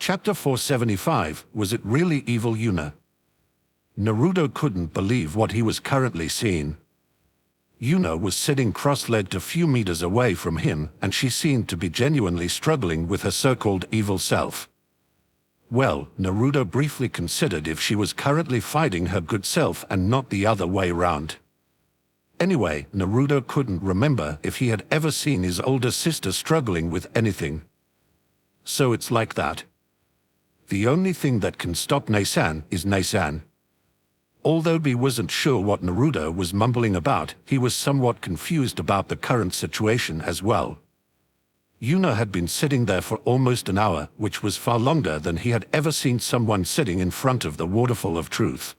Chapter 475, was it really evil Yuna? Naruto couldn't believe what he was currently seeing. Yuna was sitting cross-legged a few meters away from him, and she seemed to be genuinely struggling with her so-called evil self. Well, Naruto briefly considered if she was currently fighting her good self and not the other way round. Anyway, Naruto couldn't remember if he had ever seen his older sister struggling with anything. So it's like that. The only thing that can stop Nei-san is Nei-san. Although he wasn't sure what Naruto was mumbling about, he was somewhat confused about the current situation as well. Yuna had been sitting there for almost an hour, which was far longer than he had ever seen someone sitting in front of the waterfall of truth.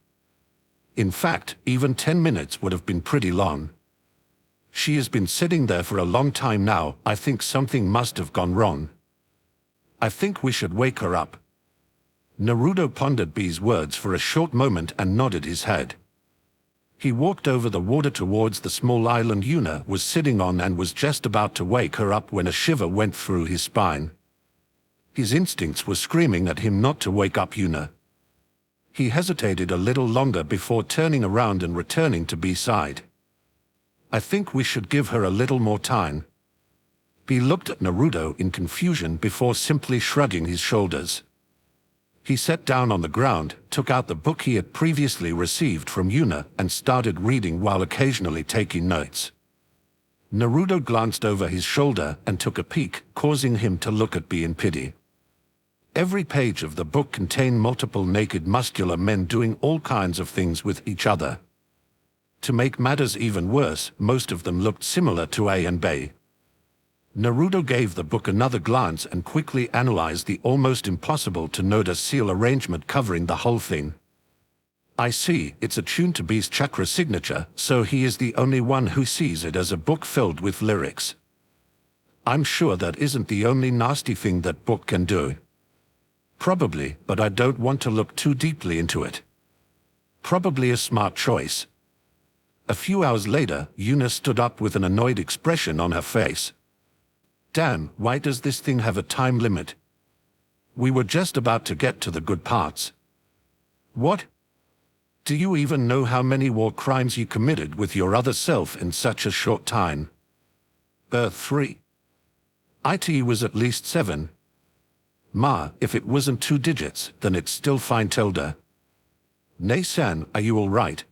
In fact, even 10 minutes would have been pretty long. She has been sitting there for a long time now. I think something must have gone wrong. I think we should wake her up. Naruto pondered B's words for a short moment and nodded his head. He walked over the water towards the small island Yuna was sitting on and was just about to wake her up when a shiver went through his spine. His instincts were screaming at him not to wake up Yuna. He hesitated a little longer before turning around and returning to B's side. I think we should give her a little more time. B looked at Naruto in confusion before simply shrugging his shoulders. He sat down on the ground, took out the book he had previously received from Yuna, and started reading while occasionally taking notes. Naruto glanced over his shoulder and took a peek, causing him to look at B in pity. Every page of the book contained multiple naked muscular men doing all kinds of things with each other. To make matters even worse, most of them looked similar to A and B. Naruto gave the book another glance and quickly analyzed the almost impossible to notice seal arrangement covering the whole thing. I see, it's attuned to B's chakra signature, so he is the only one who sees it as a book filled with lyrics. I'm sure that isn't the only nasty thing that book can do. Probably, but I don't want to look too deeply into it. Probably a smart choice. A few hours later, Yuna stood up with an annoyed expression on her face. Damn, why does this thing have a time limit? We were just about to get to the good parts. What? Do you even know how many war crimes you committed with your other self in such a short time? 3. IT was at least 7. Ma, if it wasn't 2 digits, then it's still fine, Tilda. Nei-san, are you all right?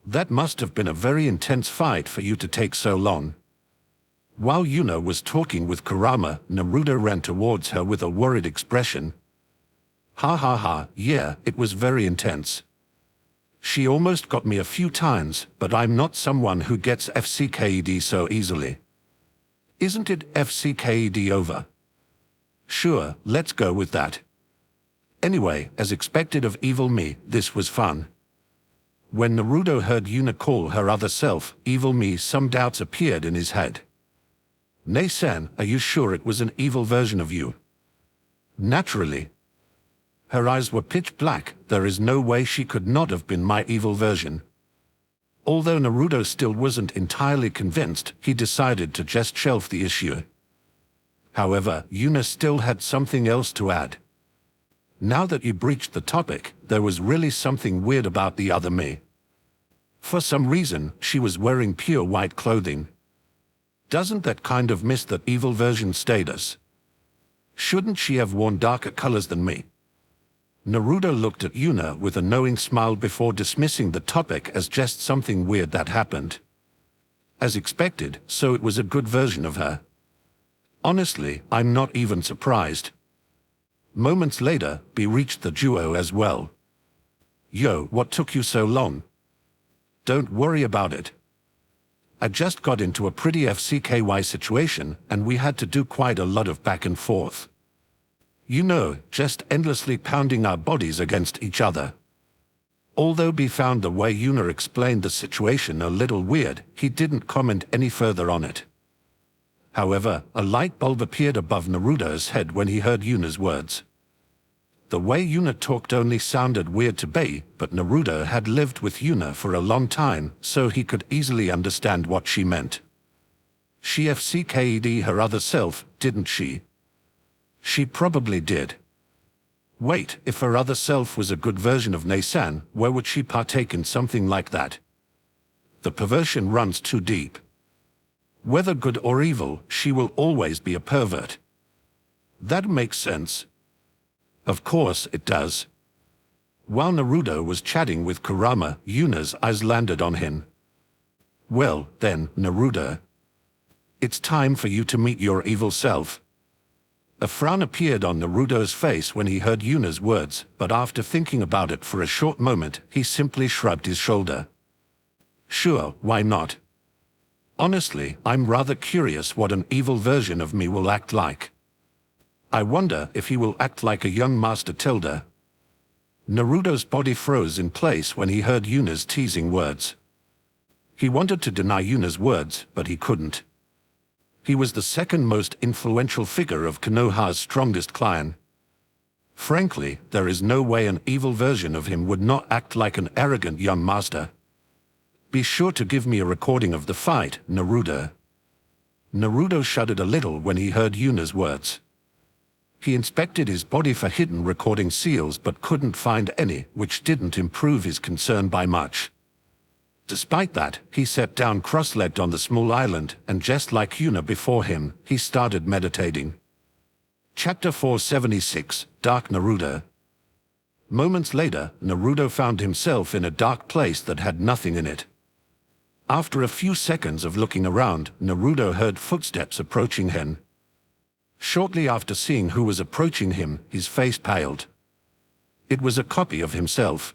That must have been a very intense fight for you to take so long. While Yuna was talking with Kurama, Naruto ran towards her with a worried expression. Ha ha ha, yeah, it was very intense. She almost got me a few times, but I'm not someone who gets FCKED so easily. Isn't it FCKED over? Sure, let's go with that. Anyway, as expected of evil me, this was fun. When Naruto heard Yuna call her other self, evil me, some doubts appeared in his head. Nei-san, are you sure it was an evil version of you? Naturally. Her eyes were pitch black. There is no way she could not have been my evil version. Although Naruto still wasn't entirely convinced, he decided to just shelf the issue. However, Yuna still had something else to add. Now that you breached the topic, there was really something weird about the other me. For some reason, she was wearing pure white clothing. Doesn't that kind of miss that evil version status? Shouldn't she have worn darker colors than me? Naruto looked at Yuna with a knowing smile before dismissing the topic as just something weird that happened. As expected, so it was a good version of her. Honestly, I'm not even surprised. Moments later, B reached the duo as well. Yo, what took you so long? Don't worry about it. I just got into a pretty FCKY situation, and we had to do quite a lot of back and forth. You know, just endlessly pounding our bodies against each other. Although B found the way Yuna explained the situation a little weird, he didn't comment any further on it. However, a light bulb appeared above Naruto's head when he heard Yuna's words. The way Yuna talked only sounded weird to B, but Naruto had lived with Yuna for a long time, so he could easily understand what she meant. She FCK'd her other self, didn't she? She probably did. Wait, if her other self was a good version of Nei-san, where would she partake in something like that? The perversion runs too deep. Whether good or evil, she will always be a pervert. That makes sense. Of course it does. While Naruto was chatting with Kurama, Yuna's eyes landed on him. Well, then, Naruto. It's time for you to meet your evil self. A frown appeared on Naruto's face when he heard Yuna's words, but after thinking about it for a short moment, he simply shrugged his shoulder. Sure, why not? Honestly, I'm rather curious what an evil version of me will act like. I wonder if he will act like a young Master Tilda. Naruto's body froze in place when he heard Yuna's teasing words. He wanted to deny Yuna's words, but he couldn't. He was the second most influential figure of Konoha's strongest clan. Frankly, there is no way an evil version of him would not act like an arrogant young master. Be sure to give me a recording of the fight, Naruto. Naruto shuddered a little when he heard Yuna's words. He inspected his body for hidden recording seals but couldn't find any, which didn't improve his concern by much. Despite that, he sat down cross-legged on the small island, and just like Yuna before him, he started meditating. Chapter 476, Dark Naruto. Moments later, Naruto found himself in a dark place that had nothing in it. After a few seconds of looking around, Naruto heard footsteps approaching him. Shortly after seeing who was approaching him, his face paled. It was a copy of himself.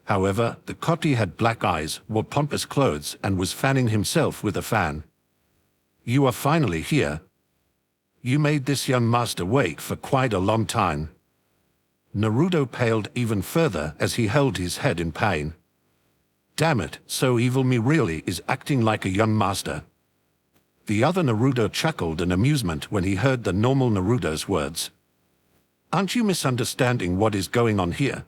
However, the copy had black eyes, wore pompous clothes, and was fanning himself with a fan. You are finally here. You made this young master wait for quite a long time. Naruto paled even further as he held his head in pain. Damn it, so evil me really is acting like a young master. The other Naruto chuckled in amusement when he heard the normal Naruto's words. Aren't you misunderstanding what is going on here?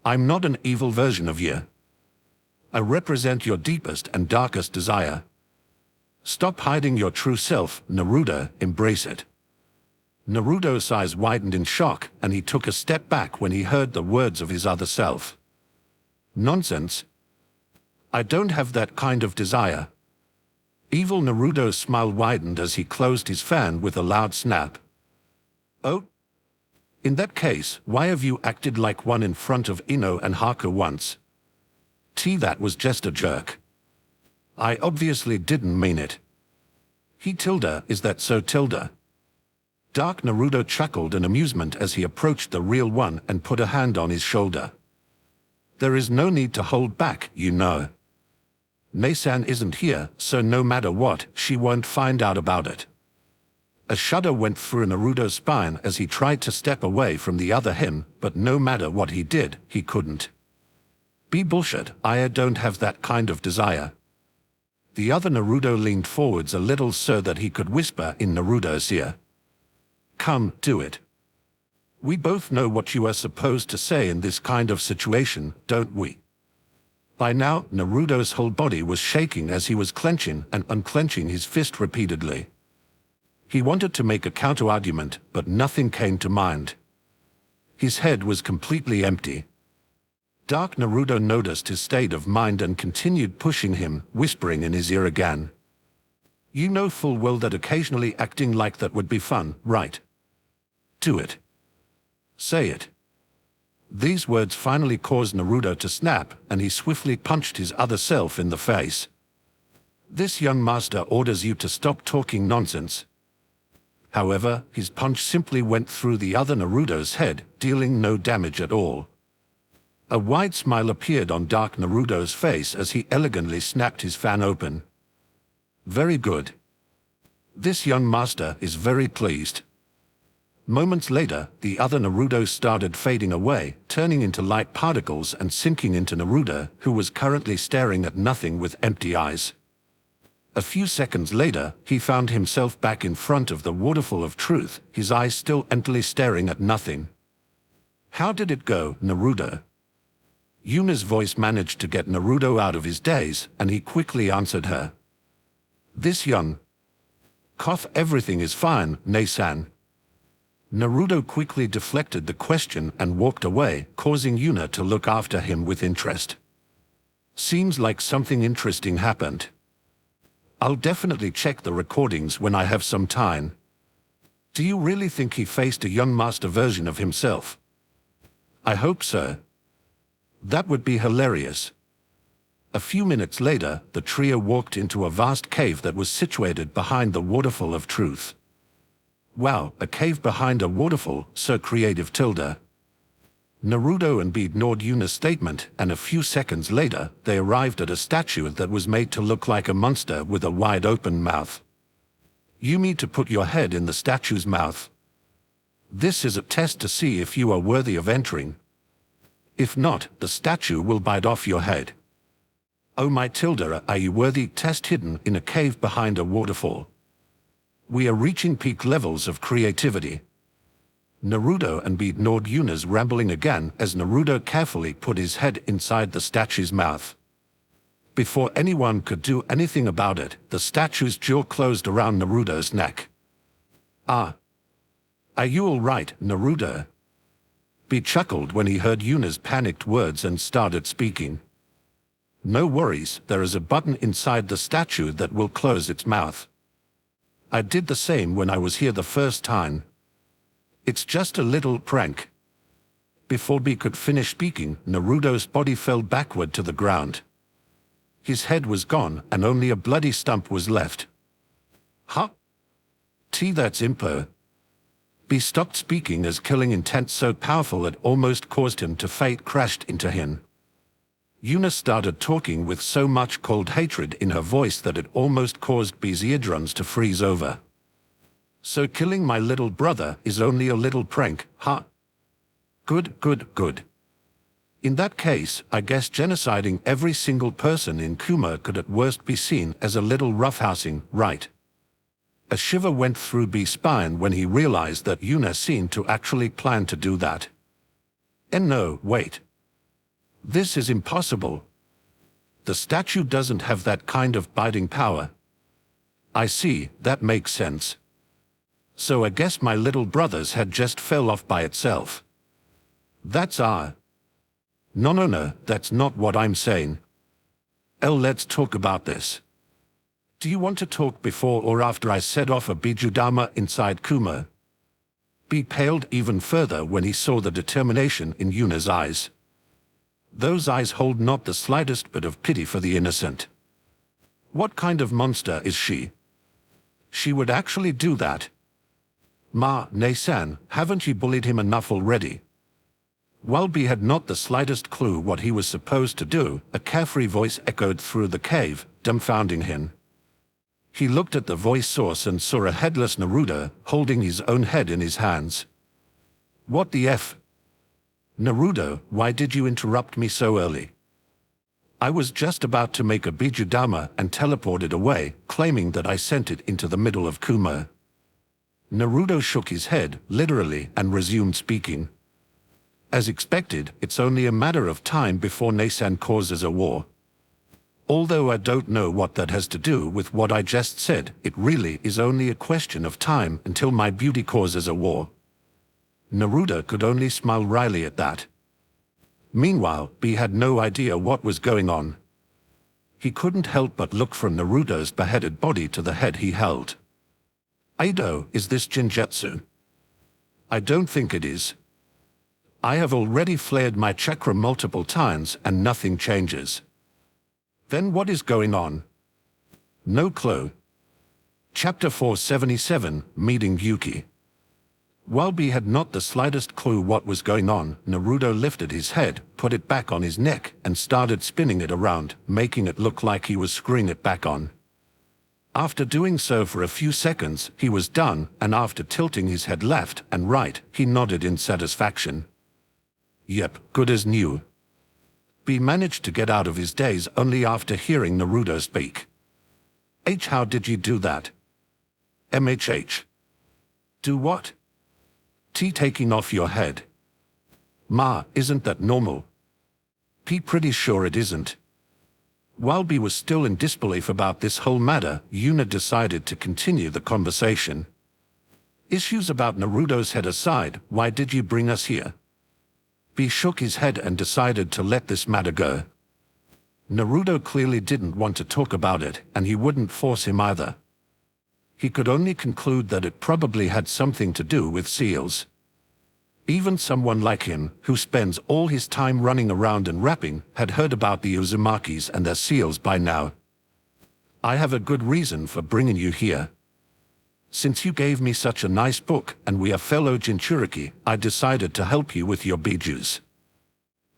I'm not an evil version of you. I represent your deepest and darkest desire. Stop hiding your true self, Naruto, embrace it. Naruto's eyes widened in shock, and he took a step back when he heard the words of his other self. Nonsense. I don't have that kind of desire. Evil Naruto's smile widened as he closed his fan with a loud snap. Oh? In that case, why have you acted like one in front of Ino and Haku once? That was just a jerk. I obviously didn't mean it. Tilda, is that so, Tilda? Dark Naruto chuckled in amusement as he approached the real one and put a hand on his shoulder. There is no need to hold back, you know. Nei-san isn't here, so no matter what, she won't find out about it. A shudder went through Naruto's spine as he tried to step away from the other him, but no matter what he did, he couldn't. Be bullshit, I don't have that kind of desire. The other Naruto leaned forwards a little so that he could whisper in Naruto's ear. Come, do it. We both know what you are supposed to say in this kind of situation, don't we? By now, Naruto's whole body was shaking as he was clenching and unclenching his fist repeatedly. He wanted to make a counter-argument, but nothing came to mind. His head was completely empty. Dark Naruto noticed his state of mind and continued pushing him, whispering in his ear again. You know full well that occasionally acting like that would be fun, right? Do it. Say it. These words finally caused Naruto to snap, and he swiftly punched his other self in the face. This young master orders you to stop talking nonsense. However, his punch simply went through the other Naruto's head, dealing no damage at all. A wide smile appeared on Dark Naruto's face as he elegantly snapped his fan open. Very good. This young master is very pleased. Moments later, the other Naruto started fading away, turning into light particles and sinking into Naruto, who was currently staring at nothing with empty eyes. A few seconds later, he found himself back in front of the waterfall of truth, his eyes still emptily staring at nothing. How did it go, Naruto? Yuna's voice managed to get Naruto out of his daze, and he quickly answered her. This young... Everything is fine, Nei-san. Naruto quickly deflected the question and walked away, causing Yuna to look after him with interest. Seems like something interesting happened. I'll definitely check the recordings when I have some time. Do you really think he faced a young master version of himself? I hope so. That would be hilarious. A few minutes later, the trio walked into a vast cave that was situated behind the Waterfall of Truth. Wow, a cave behind a waterfall, so creative tilde. Naruto and B ignored Yuna's statement, and a few seconds later, they arrived at a statue that was made to look like a monster with a wide open mouth. You need to put your head in the statue's mouth. This is a test to see if you are worthy of entering. If not, the statue will bite off your head. Oh my tilde, are you worthy? Test hidden in a cave behind a waterfall. We are reaching peak levels of creativity. Naruto and B ignored Yuna's rambling again as Naruto carefully put his head inside the statue's mouth. Before anyone could do anything about it, the statue's jaw closed around Naruto's neck. Ah. Are you all right, Naruto? B chuckled when he heard Yuna's panicked words and started speaking. No worries, there is a button inside the statue that will close its mouth. I did the same when I was here the first time. It's just a little prank. Before B could finish speaking, Naruto's body fell backward to the ground. His head was gone, and only a bloody stump was left. Huh? That's impo. B stopped speaking as killing intent so powerful it almost caused him to fate crashed into him. Yuna started talking with so much cold hatred in her voice that it almost caused B's eardrums to freeze over. So killing my little brother is only a little prank, huh? Good, good, good. In that case, I guess genociding every single person in Kuma could at worst be seen as a little roughhousing, right? A shiver went through B's spine when he realized that Yuna seemed to actually plan to do that. And no, wait. This is impossible. The statue doesn't have that kind of biting power. I see, that makes sense. So I guess my little brother's head just fell off by itself. That's No, that's not what I'm saying. Let's talk about this. Do you want to talk before or after I set off a Bijudama inside Kuma? B paled even further when he saw the determination in Yuna's eyes. Those eyes hold not the slightest bit of pity for the innocent. What kind of monster is she? She would actually do that. Ne-san, haven't you bullied him enough already? While B had not the slightest clue what he was supposed to do, a carefree voice echoed through the cave, dumbfounding him. He looked at the voice source and saw a headless Naruto, holding his own head in his hands. What the F? Naruto, why did you interrupt me so early? I was just about to make a Bijudama and teleport it away, claiming that I sent it into the middle of Kuma. Naruto shook his head, literally, and resumed speaking. As expected, it's only a matter of time before Ne-san causes a war. Although I don't know what that has to do with what I just said, it really is only a question of time until my beauty causes a war. Naruto could only smile wryly at that. Meanwhile, B had no idea what was going on. He couldn't help but look from Naruto's beheaded body to the head he held. Aido, is this Jinjutsu? I don't think it is. I have already flared my chakra multiple times and nothing changes. Then what is going on? No clue. Chapter 477, Meeting Yuki. While B had not the slightest clue what was going on, Naruto lifted his head, put it back on his neck, and started spinning it around, making it look like he was screwing it back on. After doing so for a few seconds, he was done, and after tilting his head left and right, he nodded in satisfaction. Yep, good as new. B managed to get out of his daze only after hearing Naruto speak. How did you do that? MHH. Do what? Taking off your head. Isn't that normal? P pretty sure it isn't. While B was still in disbelief about this whole matter, Yuna decided to continue the conversation. Issues about Naruto's head aside, why did you bring us here? B shook his head and decided to let this matter go. Naruto clearly didn't want to talk about it, and he wouldn't force him either. He could only conclude that it probably had something to do with seals. Even someone like him, who spends all his time running around and rapping, had heard about the Uzumakis and their seals by now. I have a good reason for bringing you here. Since you gave me such a nice book and we are fellow Jinchuriki, I decided to help you with your bijus.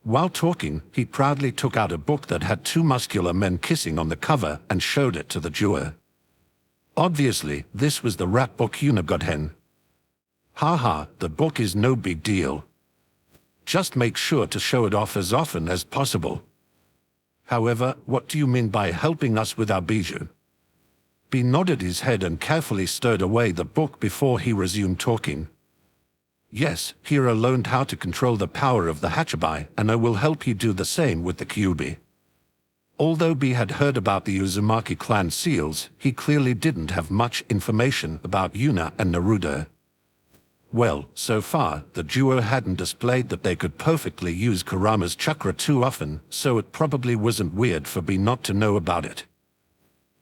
While talking, he proudly took out a book that had two muscular men kissing on the cover and showed it to the jeweler. Obviously, this was the rap book Yuna got hen. Haha, the book is no big deal. Just make sure to show it off as often as possible. However, what do you mean by helping us with our bijou? B nodded his head and carefully stowed away the book before he resumed talking. Yes, Hiro learned how to control the power of the Hachibai, and I will help you do the same with the Kyuubi. Although B had heard about the Uzumaki clan seals, he clearly didn't have much information about Yuna and Naruto. Well, so far, the duo hadn't displayed that they could perfectly use Kurama's chakra too often, so it probably wasn't weird for B not to know about it.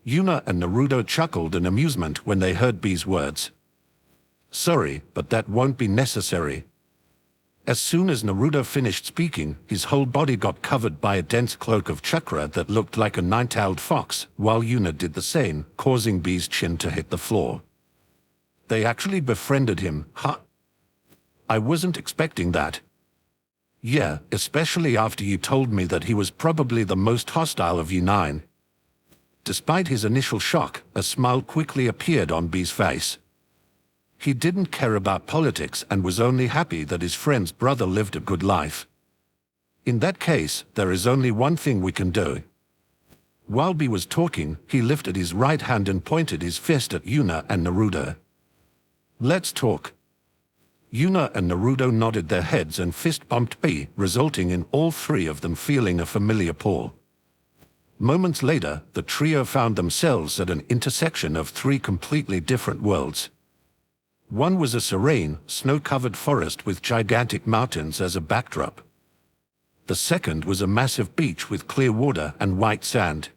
Yuna and Naruto chuckled in amusement when they heard B's words. Sorry, but that won't be necessary. As soon as Naruto finished speaking, his whole body got covered by a dense cloak of chakra that looked like a nine-tailed fox, while Yuna did the same, causing B's chin to hit the floor. They actually befriended him, huh? I wasn't expecting that. Yeah, especially after you told me that he was probably the most hostile of you nine. Despite his initial shock, a smile quickly appeared on B's face. He didn't care about politics and was only happy that his friend's brother lived a good life. In that case, there is only one thing we can do. While B was talking, he lifted his right hand and pointed his fist at Yuna and Naruto. Let's talk. Yuna and Naruto nodded their heads and fist bumped B, resulting in all three of them feeling a familiar pull. Moments later, the trio found themselves at an intersection of three completely different worlds. One was a serene, snow-covered forest with gigantic mountains as a backdrop. The second was a massive beach with clear water and white sand.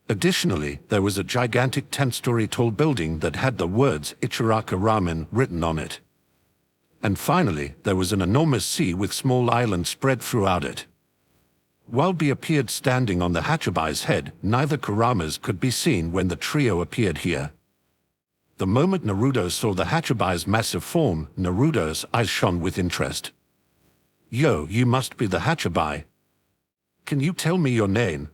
Additionally, there was a gigantic 10-story tall building that had the words Ichiraka Ramen written on it. And finally, there was an enormous sea with small islands spread throughout it. While B appeared standing on the Hachibai's head, neither Kurama's could be seen when the trio appeared here. The moment Naruto saw the Hachibai's massive form, Naruto's eyes shone with interest. Yo, you must be the Hachibai. Can you tell me your name?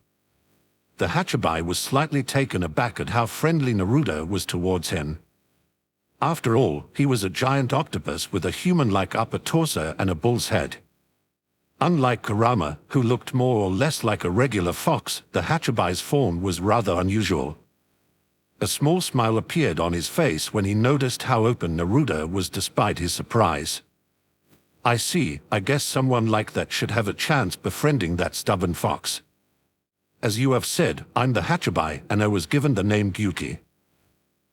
The Hachibai was slightly taken aback at how friendly Naruto was towards him. After all, he was a giant octopus with a human-like upper torso and a bull's head. Unlike Kurama, who looked more or less like a regular fox, the Hachibai's form was rather unusual. A small smile appeared on his face when he noticed how open Naruto was despite his surprise. I see, I guess someone like that should have a chance befriending that stubborn fox. As you have said, I'm the Hachibai and I was given the name Gyuki.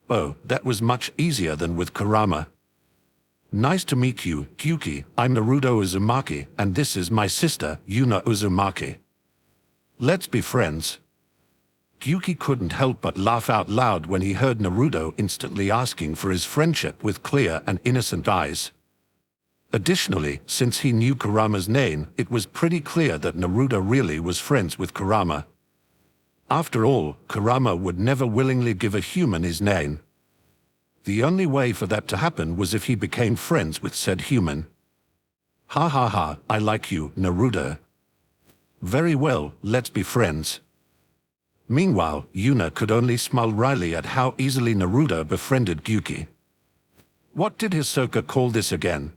Oh, that was much easier than with Kurama. Nice to meet you, Gyuki. I'm Naruto Uzumaki, and this is my sister, Yuna Uzumaki. Let's be friends. Gyuki couldn't help but laugh out loud when he heard Naruto instantly asking for his friendship with clear and innocent eyes. Additionally, since he knew Kurama's name, it was pretty clear that Naruto really was friends with Kurama. After all, Kurama would never willingly give a human his name. The only way for that to happen was if he became friends with said human. Ha ha ha, I like you, Naruto. Very well, let's be friends. Meanwhile, Yuna could only smile wryly at how easily Naruto befriended Gyuki. What did Hisoka call this again?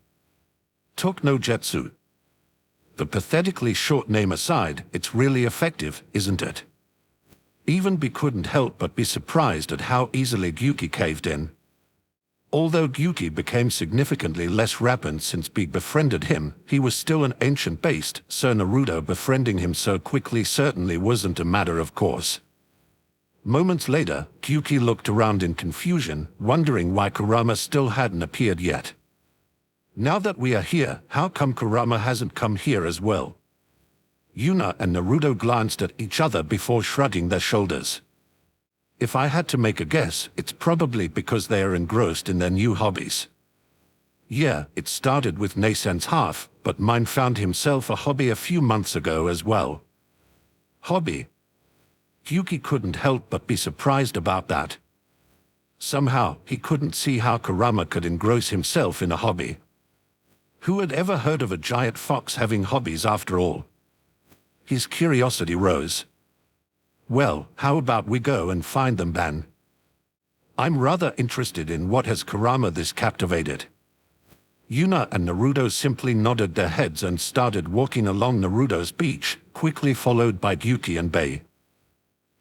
Tok no Jetsu. The pathetically short name aside, it's really effective, isn't it? Even B couldn't help but be surprised at how easily Gyuki caved in. Although Gyuki became significantly less rampant since B befriended him, he was still an ancient beast, so Naruto befriending him so quickly certainly wasn't a matter of course. Moments later, Gyuki looked around in confusion, wondering why Kurama still hadn't appeared yet. Now that we are here, how come Kurama hasn't come here as well? Yuna and Naruto glanced at each other before shrugging their shoulders. If I had to make a guess, it's probably because they are engrossed in their new hobbies. Yeah, it started with Nasen's half, but mine found himself a hobby a few months ago as well. Hobby? Gyuki couldn't help but be surprised about that. Somehow, he couldn't see how Kurama could engross himself in a hobby. Who had ever heard of a giant fox having hobbies after all? His curiosity rose. Well, how about we go and find them, Ban? I'm rather interested in what has Kurama this captivated. Yuna and Naruto simply nodded their heads and started walking along Naruto's beach, quickly followed by Gyuki and Bei.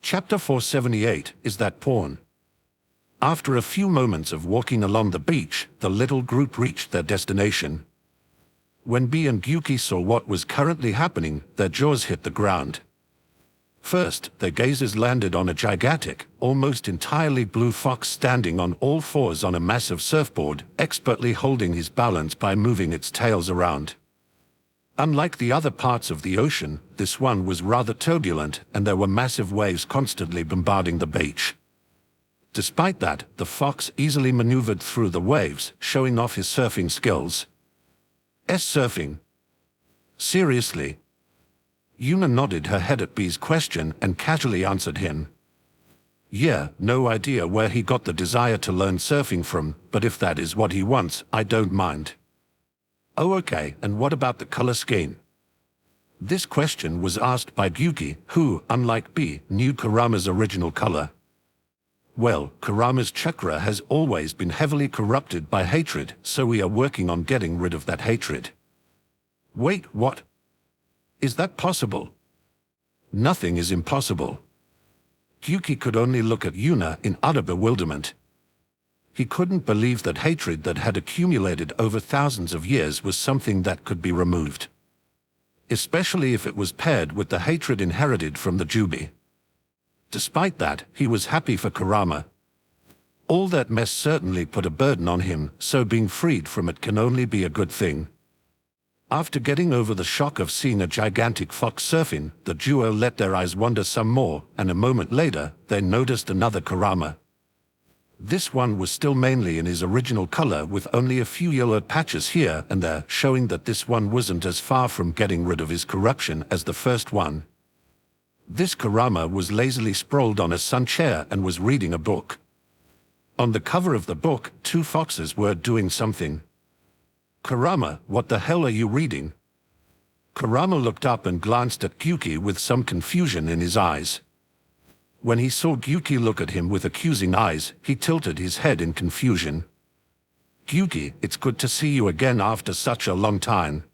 Chapter 478, Is That Porn? After a few moments of walking along the beach, the little group reached their destination. When Bei and Gyuki saw what was currently happening, their jaws hit the ground. First, their gazes landed on a gigantic, almost entirely blue fox standing on all fours on a massive surfboard, expertly holding his balance by moving its tails around. Unlike the other parts of the ocean, this one was rather turbulent, and there were massive waves constantly bombarding the beach. Despite that, the fox easily maneuvered through the waves, showing off his surfing skills. Surfing? Seriously? Yuna nodded her head at B's question and casually answered him. Yeah, no idea where he got the desire to learn surfing from, but if that is what he wants, I don't mind. Oh okay, and what about the color scheme? This question was asked by Gyuki, who, unlike B, knew Kurama's original color. Well, Kurama's chakra has always been heavily corrupted by hatred, so we are working on getting rid of that hatred. Wait, what? Is that possible? Nothing is impossible. Gyuki could only look at Yuna in utter bewilderment. He couldn't believe that hatred that had accumulated over thousands of years was something that could be removed. Especially if it was paired with the hatred inherited from the Jubi. Despite that, he was happy for Kurama. All that mess certainly put a burden on him, so being freed from it can only be a good thing. After getting over the shock of seeing a gigantic fox surfing, the duo let their eyes wander some more, and a moment later, they noticed another Kurama. This one was still mainly in his original color with only a few yellow patches here and there, showing that this one wasn't as far from getting rid of his corruption as the first one. This Kurama was lazily sprawled on a sun chair and was reading a book. On the cover of the book, two foxes were doing something. Kurama, what the hell are you reading? Kurama looked up and glanced at Gyuki with some confusion in his eyes. When he saw Gyuki look at him with accusing eyes, he tilted his head in confusion. Gyuki, it's good to see you again after such a long time.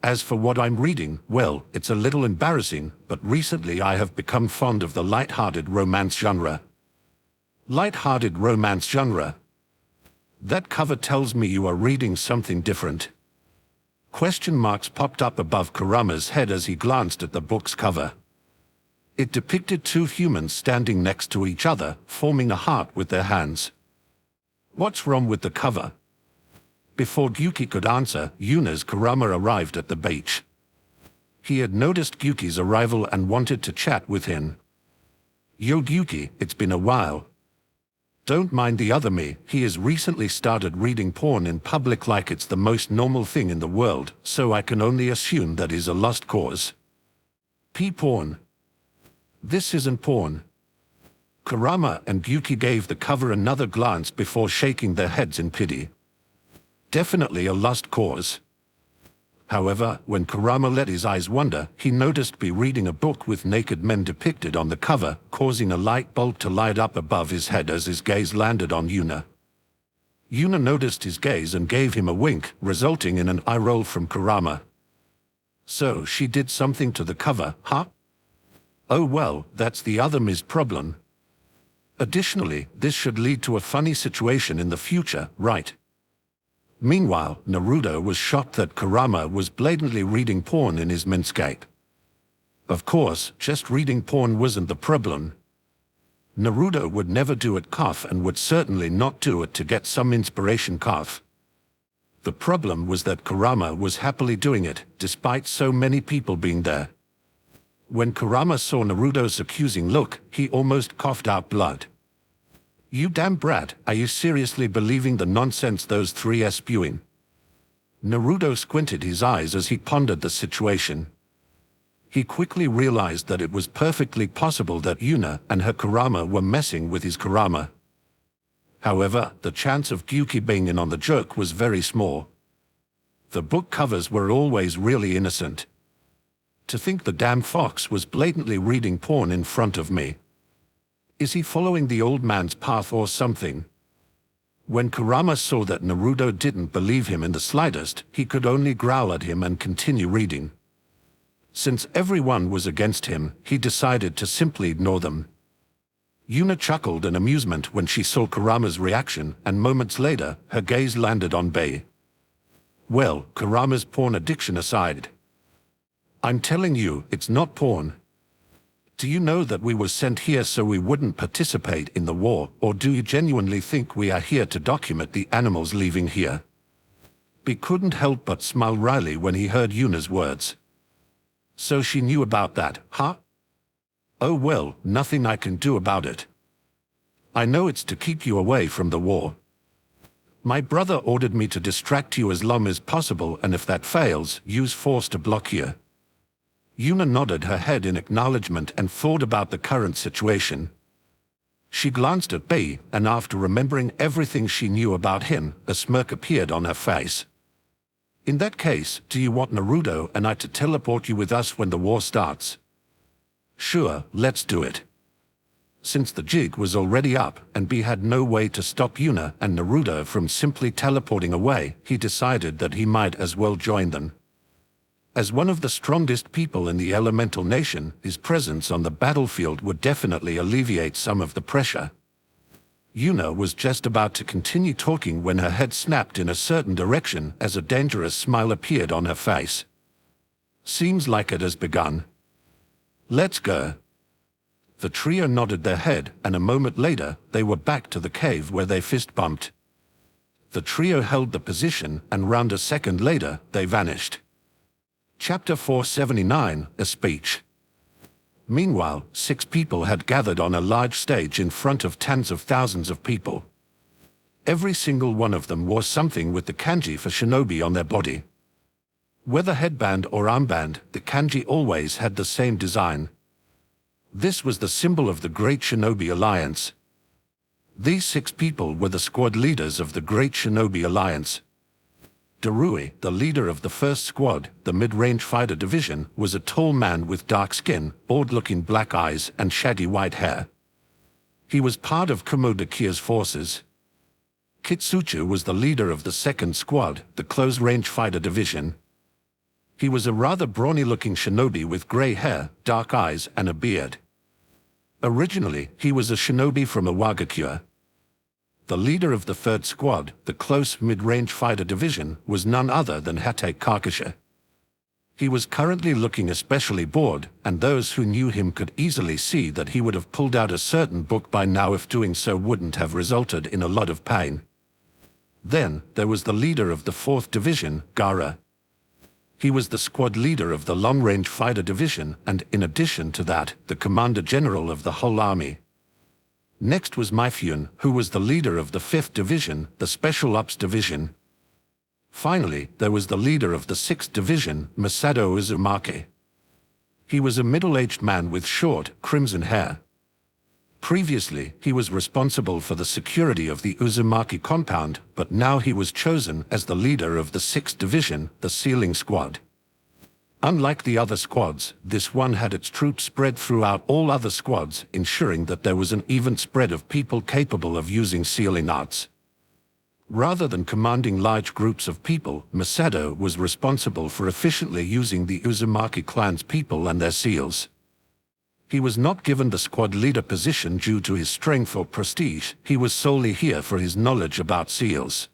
As for what I'm reading, well, it's a little embarrassing, but recently I have become fond of the light-hearted romance genre. Light-hearted romance genre? That cover tells me you are reading something different. Question marks popped up above Kurama's head as he glanced at the book's cover. It depicted two humans standing next to each other, forming a heart with their hands. What's wrong with the cover? Before Gyuki could answer, Yuna's Kurama arrived at the beach. He had noticed Gyuki's arrival and wanted to chat with him. Yo Gyuki, it's been a while. Don't mind the other me, he has recently started reading porn in public like it's the most normal thing in the world, so I can only assume that is a lost cause. Porn. This isn't porn. Kurama and Gyuki gave the cover another glance before shaking their heads in pity. Definitely a lost cause. However, when Kurama let his eyes wander, he noticed Be reading a book with naked men depicted on the cover, causing a light bulb to light up above his head as his gaze landed on Yuna. Yuna noticed his gaze and gave him a wink, resulting in an eye roll from Kurama. So she did something to the cover, huh? Oh well, that's the other Ms. problem. Additionally, this should lead to a funny situation in the future, right? Meanwhile, Naruto was shocked that Kurama was blatantly reading porn in his minscape. Of course, just reading porn wasn't the problem. Naruto would never do it cough and would certainly not do it to get some inspiration cough. The problem was that Kurama was happily doing it, despite so many people being there. When Kurama saw Naruto's accusing look, he almost coughed out blood. "You damn brat, are you seriously believing the nonsense those three are spewing?" Naruto squinted his eyes as he pondered the situation. He quickly realized that it was perfectly possible that Yuna and her Kurama were messing with his Kurama. However, the chance of Gyuki being in on the joke was very small. The book covers were always really innocent. To think the damn fox was blatantly reading porn in front of me. Is he following the old man's path or something? When Kurama saw that Naruto didn't believe him in the slightest, he could only growl at him and continue reading. Since everyone was against him, he decided to simply ignore them. Yuna chuckled in amusement when she saw Kurama's reaction, and moments later, her gaze landed on Bei. Well, Kurama's porn addiction aside, I'm telling you, it's not porn. Do you know that we were sent here so we wouldn't participate in the war, or do you genuinely think we are here to document the animals leaving here? Bei couldn't help but smile wryly when he heard Yuna's words. So she knew about that, huh? Oh well, nothing I can do about it. I know it's to keep you away from the war. My brother ordered me to distract you as long as possible, and if that fails, use force to block you. Yuna nodded her head in acknowledgement and thought about the current situation. She glanced at Bei, and after remembering everything she knew about him, a smirk appeared on her face. In that case, do you want Naruto and I to teleport you with us when the war starts? Sure, let's do it. Since the jig was already up, and Bei had no way to stop Yuna and Naruto from simply teleporting away, he decided that he might as well join them. As one of the strongest people in the elemental nation, his presence on the battlefield would definitely alleviate some of the pressure. Yuna was just about to continue talking when her head snapped in a certain direction as a dangerous smile appeared on her face. Seems like it has begun. Let's go. The trio nodded their head, and a moment later, they were back to the cave where they fist bumped. The trio held the position, and round a second later, they vanished. Chapter 479, A Speech. Meanwhile, 6 people had gathered on a large stage in front of tens of thousands of people. Every single one of them wore something with the kanji for shinobi on their body. Whether headband or armband, the kanji always had the same design. This was the symbol of the Great Shinobi Alliance. These 6 people were the squad leaders of the Great Shinobi Alliance. Darui, the leader of the first squad, the mid-range fighter division, was a tall man with dark skin, bored-looking black eyes, and shaggy white hair. He was part of Kumoda Kia's forces. Kitsuchu was the leader of the second squad, the close-range fighter division. He was a rather brawny-looking shinobi with gray hair, dark eyes, and a beard. Originally, he was a shinobi from Iwagakure. The leader of the third squad, the close mid-range fighter division, was none other than Hate Kakasha. He was currently looking especially bored, and those who knew him could easily see that he would have pulled out a certain book by now if doing so wouldn't have resulted in a lot of pain. Then, there was the leader of the fourth division, Gaara. He was the squad leader of the long-range fighter division, and in addition to that, the commander-general of the whole army. Next was Mifune, who was the leader of the 5th Division, the Special Ops Division. Finally, there was the leader of the 6th Division, Masato Uzumaki. He was a middle-aged man with short, crimson hair. Previously, he was responsible for the security of the Uzumaki compound, but now he was chosen as the leader of the 6th Division, the Sealing Squad. Unlike the other squads, this one had its troops spread throughout all other squads, ensuring that there was an even spread of people capable of using sealing arts. Rather than commanding large groups of people, Masato was responsible for efficiently using the Uzumaki clan's people and their seals. He was not given the squad leader position due to his strength or prestige, he was solely here for his knowledge about seals.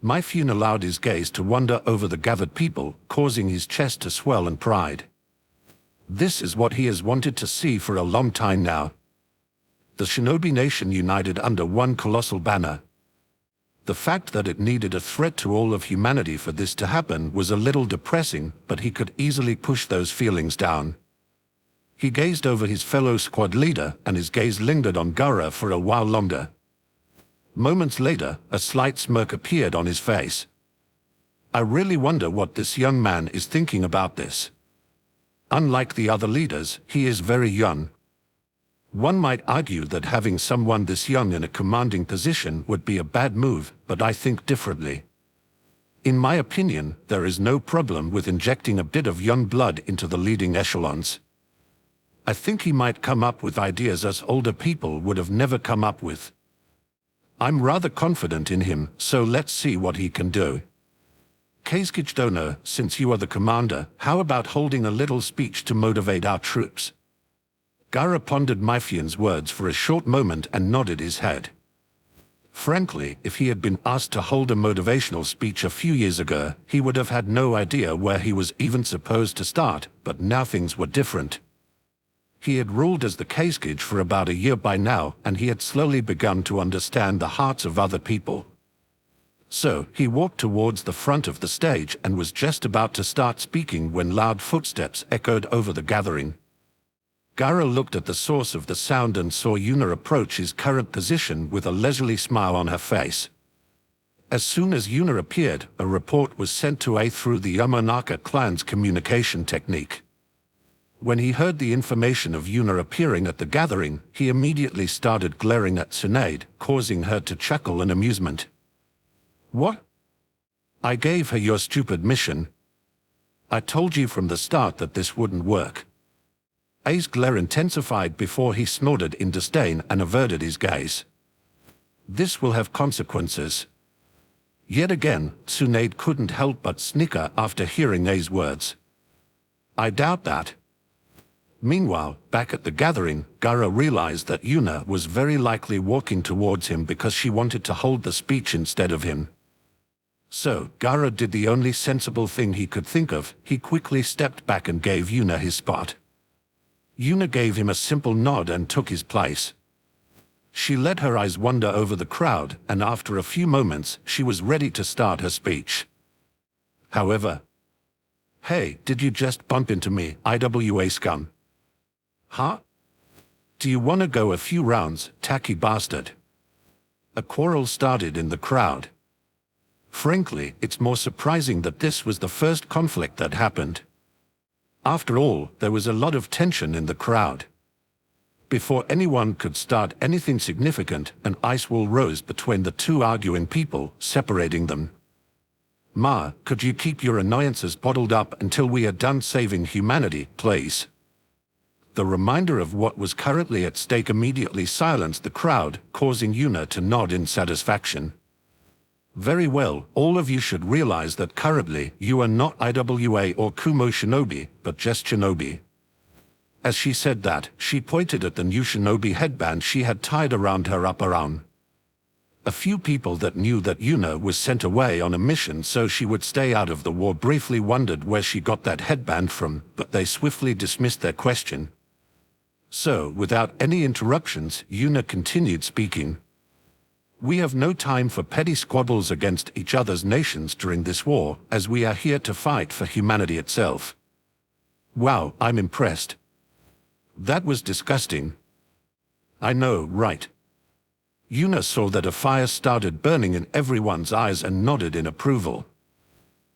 Mifune allowed his gaze to wander over the gathered people, causing his chest to swell in pride. This is what he has wanted to see for a long time now. The Shinobi Nation united under one colossal banner. The fact that it needed a threat to all of humanity for this to happen was a little depressing, but he could easily push those feelings down. He gazed over his fellow squad leader, and his gaze lingered on Gaara for a while longer. Moments later, a slight smirk appeared on his face. I really wonder what this young man is thinking about this. Unlike the other leaders, he is very young. One might argue that having someone this young in a commanding position would be a bad move, but I think differently. In my opinion, there is no problem with injecting a bit of young blood into the leading echelons. I think he might come up with ideas us older people would have never come up with. I'm rather confident in him, so let's see what he can do. Keisuke Dono, since you are the commander, how about holding a little speech to motivate our troops? Gaara pondered Myphian's words for a short moment and nodded his head. Frankly, if he had been asked to hold a motivational speech a few years ago, he would have had no idea where he was even supposed to start, but now things were different. He had ruled as the Keisuke for about a year by now, and he had slowly begun to understand the hearts of other people. So, he walked towards the front of the stage and was just about to start speaking when loud footsteps echoed over the gathering. Gaara looked at the source of the sound and saw Yuna approach his current position with a leisurely smile on her face. As soon as Yuna appeared, a report was sent to A through the Yamanaka clan's communication technique. When he heard the information of Yuna appearing at the gathering, he immediately started glaring at Tsunade, causing her to chuckle in amusement. What? I gave her your stupid mission. I told you from the start that this wouldn't work. A's glare intensified before he snorted in disdain and averted his gaze. This will have consequences. Yet again, Tsunade couldn't help but snicker after hearing A's words. I doubt that. Meanwhile, back at the gathering, Gaara realized that Yuna was very likely walking towards him because she wanted to hold the speech instead of him. So, Gaara did the only sensible thing he could think of. He quickly stepped back and gave Yuna his spot. Yuna gave him a simple nod and took his place. She let her eyes wander over the crowd, and after a few moments, she was ready to start her speech. However, hey, did you just bump into me, IWA scum? Huh? Do you want to go a few rounds, tacky bastard? A quarrel started in the crowd. Frankly, it's more surprising that this was the first conflict that happened. After all, there was a lot of tension in the crowd. Before anyone could start anything significant, an ice wall rose between the two arguing people, separating them. Ma, could you keep your annoyances bottled up until we are done saving humanity, please? The reminder of what was currently at stake immediately silenced the crowd, causing Yuna to nod in satisfaction. Very well, all of you should realize that currently you are not IWA or Kumo Shinobi, but just Shinobi. As she said that, she pointed at the new Shinobi headband she had tied around her upper arm. A few people that knew that Yuna was sent away on a mission so she would stay out of the war briefly wondered where she got that headband from, but they swiftly dismissed their question. So, without any interruptions, Yuna continued speaking. We have no time for petty squabbles against each other's nations during this war, as we are here to fight for humanity itself. Wow, I'm impressed. That was disgusting. I know, right? Yuna saw that a fire started burning in everyone's eyes and nodded in approval.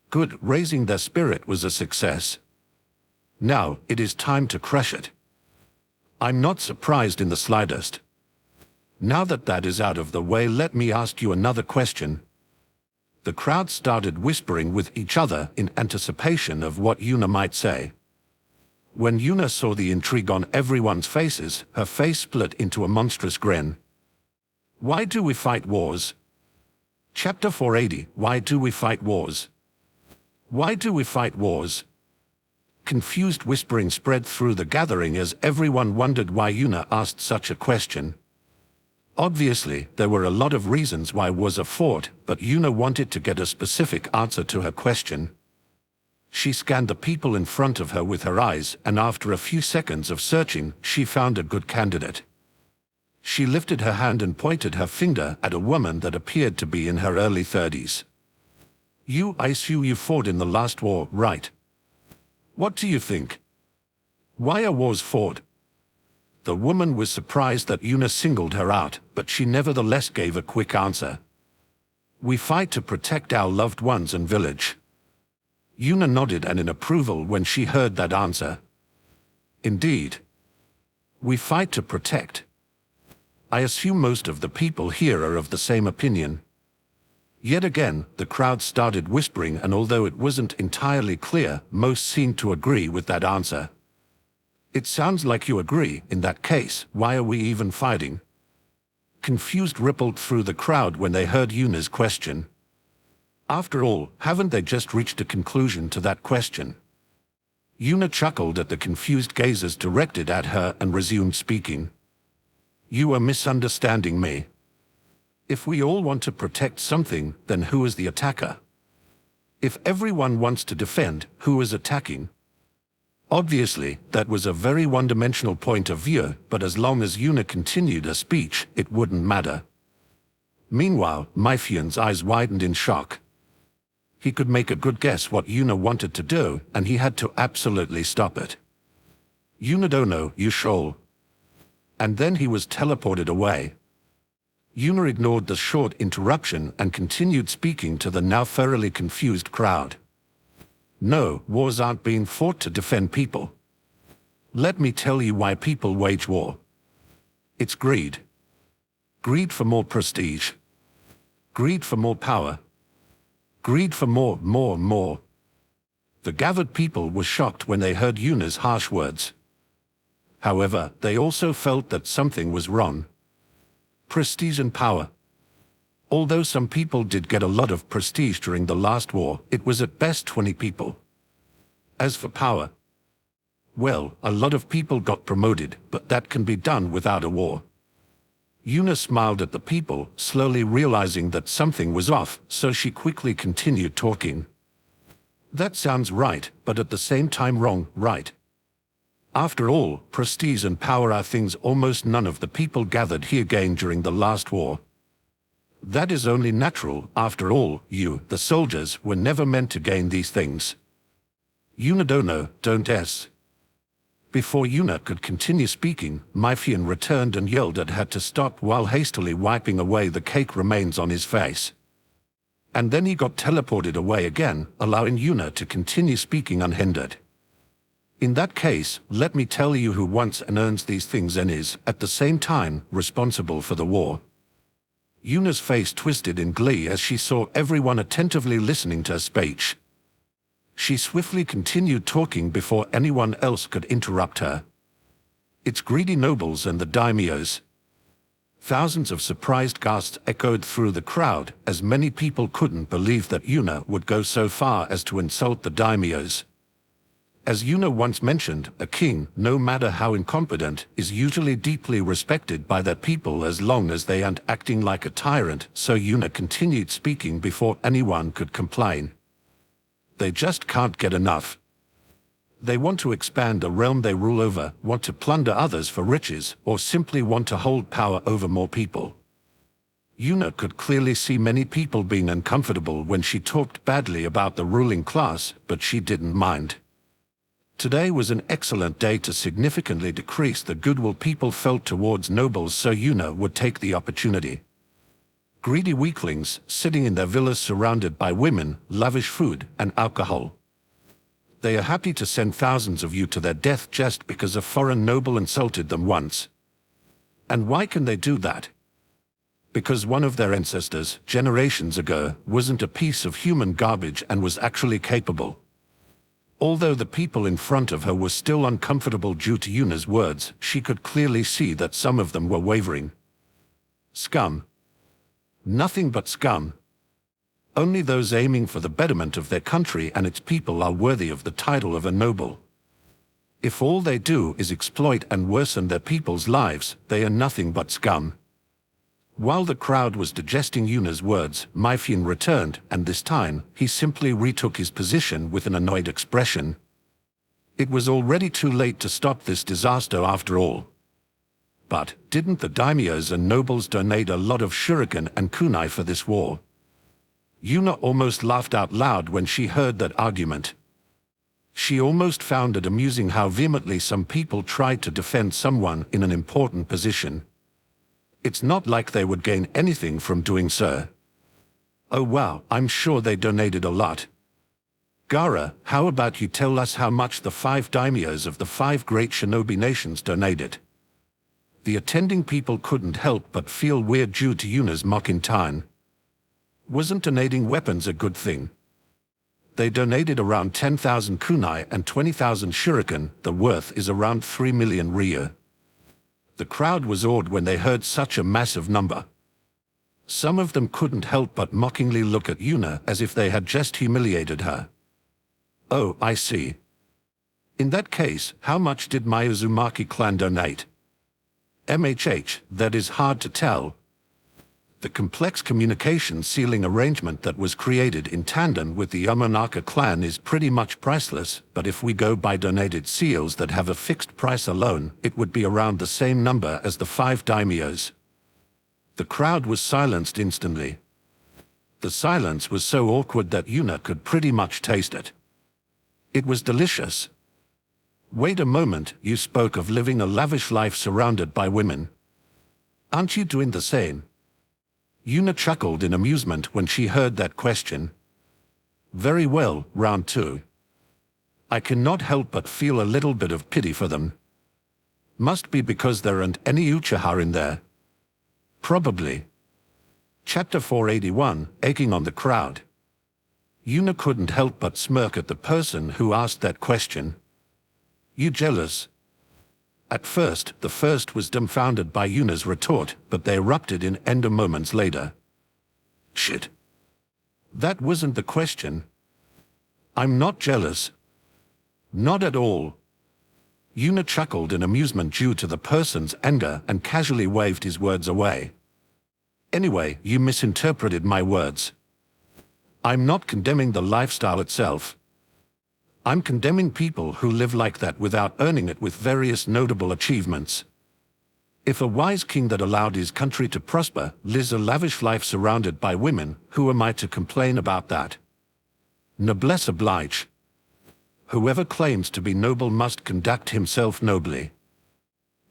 Good, raising their spirit was a success. Now, it is time to crush it. I'm not surprised in the slightest. Now that that is out of the way, let me ask you another question. The crowd started whispering with each other in anticipation of what Yuna might say. When Yuna saw the intrigue on everyone's faces, her face split into a monstrous grin. Why do we fight wars? Chapter 480, Why do we fight wars? Why do we fight wars? Confused whispering spread through the gathering as everyone wondered why Yuna asked such a question. Obviously, there were a lot of reasons why wars are fought, but Yuna wanted to get a specific answer to her question. She scanned the people in front of her with her eyes, and after a few seconds of searching, she found a good candidate. She lifted her hand and pointed her finger at a woman that appeared to be in her early 30s. I assume you fought in the last war, right? What do you think? Why are wars fought? The woman was surprised that Yuna singled her out, but she nevertheless gave a quick answer. We fight to protect our loved ones and village. Yuna nodded and in approval when she heard that answer. Indeed. We fight to protect. I assume most of the people here are of the same opinion. Yet again, the crowd started whispering, and although it wasn't entirely clear, most seemed to agree with that answer. It sounds like you agree. In that case, why are we even fighting? Confused rippled through the crowd when they heard Yuna's question. After all, haven't they just reached a conclusion to that question? Yuna chuckled at the confused gazes directed at her and resumed speaking. You are misunderstanding me. If we all want to protect something, then who is the attacker? If everyone wants to defend, who is attacking? Obviously, that was a very one-dimensional point of view, but as long as Yuna continued her speech, it wouldn't matter. Meanwhile, Myfian's eyes widened in shock. He could make a good guess what Yuna wanted to do, and he had to absolutely stop it. Yuna don't know, you shoal. And then he was teleported away. Yuna ignored the short interruption and continued speaking to the now thoroughly confused crowd. No, wars aren't being fought to defend people. Let me tell you why people wage war. It's greed. Greed for more prestige. Greed for more power. Greed for more. The gathered people were shocked when they heard Yuna's harsh words. However, they also felt that something was wrong. Prestige and power. Although some people did get a lot of prestige during the last war, it was at best 20 people. As for power, well, a lot of people got promoted, but that can be done without a war. Yuna smiled at the people, slowly realizing that something was off, so she quickly continued talking. That sounds right, but at the same time wrong, right? After all, prestige and power are things almost none of the people gathered here gained during the last war. That is only natural. After all, you, the soldiers, were never meant to gain these things. Yuna don't s. Before Yuna could continue speaking, Myfian returned and yelled at her to stop while hastily wiping away the cake remains on his face. And then he got teleported away again, allowing Yuna to continue speaking unhindered. In that case, let me tell you who wants and earns these things and is, at the same time, responsible for the war. Yuna's face twisted in glee as she saw everyone attentively listening to her speech. She swiftly continued talking before anyone else could interrupt her. It's greedy nobles and the daimyos. Thousands of surprised gasps echoed through the crowd, as many people couldn't believe that Yuna would go so far as to insult the daimyos. As Yuna once mentioned, a king, no matter how incompetent, is usually deeply respected by their people as long as they aren't acting like a tyrant, so Yuna continued speaking before anyone could complain. They just can't get enough. They want to expand the realm they rule over, want to plunder others for riches, or simply want to hold power over more people. Yuna could clearly see many people being uncomfortable when she talked badly about the ruling class, but she didn't mind. Today was an excellent day to significantly decrease the goodwill people felt towards nobles, so Yuna would take the opportunity. Greedy weaklings, sitting in their villas surrounded by women, lavish food, and alcohol. They are happy to send thousands of you to their death just because a foreign noble insulted them once. And why can they do that? Because one of their ancestors, generations ago, wasn't a piece of human garbage and was actually capable. Although the people in front of her were still uncomfortable due to Yuna's words, she could clearly see that some of them were wavering. Scum. Nothing but scum. Only those aiming for the betterment of their country and its people are worthy of the title of a noble. If all they do is exploit and worsen their people's lives, they are nothing but scum. While the crowd was digesting Yuna's words, Myfian returned, and this time, he simply retook his position with an annoyed expression. It was already too late to stop this disaster after all. But didn't the daimyos and nobles donate a lot of shuriken and kunai for this war? Yuna almost laughed out loud when she heard that argument. She almost found it amusing how vehemently some people tried to defend someone in an important position. It's not like they would gain anything from doing so. Oh wow, I'm sure they donated a lot. Gaara, how about you tell us how much the 5 daimyos of the 5 great shinobi nations donated? The attending people couldn't help but feel weird due to Yuna's mocking tone. Wasn't donating weapons a good thing? They donated around 10,000 kunai and 20,000 shuriken. The worth is around 3 million ryu. The crowd was awed when they heard such a massive number. Some of them couldn't help but mockingly look at Yuna as if they had just humiliated her. Oh, I see. In that case, how much did my Uzumaki clan donate? That is hard to tell. The complex communication sealing arrangement that was created in tandem with the Yamanaka clan is pretty much priceless, but if we go by donated seals that have a fixed price alone, it would be around the same number as the 5 daimyos. The crowd was silenced instantly. The silence was so awkward that Yuna could pretty much taste it. It was delicious. Wait a moment, you spoke of living a lavish life surrounded by women. Aren't you doing the same? Yuna chuckled in amusement when she heard that question. Very well, round 2. I cannot help but feel a little bit of pity for them. Must be because there aren't any Uchiha in there. Probably. Chapter 481, Aching on the Crowd. Yuna couldn't help but smirk at the person who asked that question. You jealous? At first, the first was dumbfounded by Yuna's retort, but they erupted in anger moments later. Shit. That wasn't the question. I'm not jealous. Not at all. Yuna chuckled in amusement due to the person's anger and casually waved his words away. Anyway, you misinterpreted my words. I'm not condemning the lifestyle itself. I'm condemning people who live like that without earning it with various notable achievements. If a wise king that allowed his country to prosper lives a lavish life surrounded by women, who am I to complain about that? Noblesse oblige. Whoever claims to be noble must conduct himself nobly.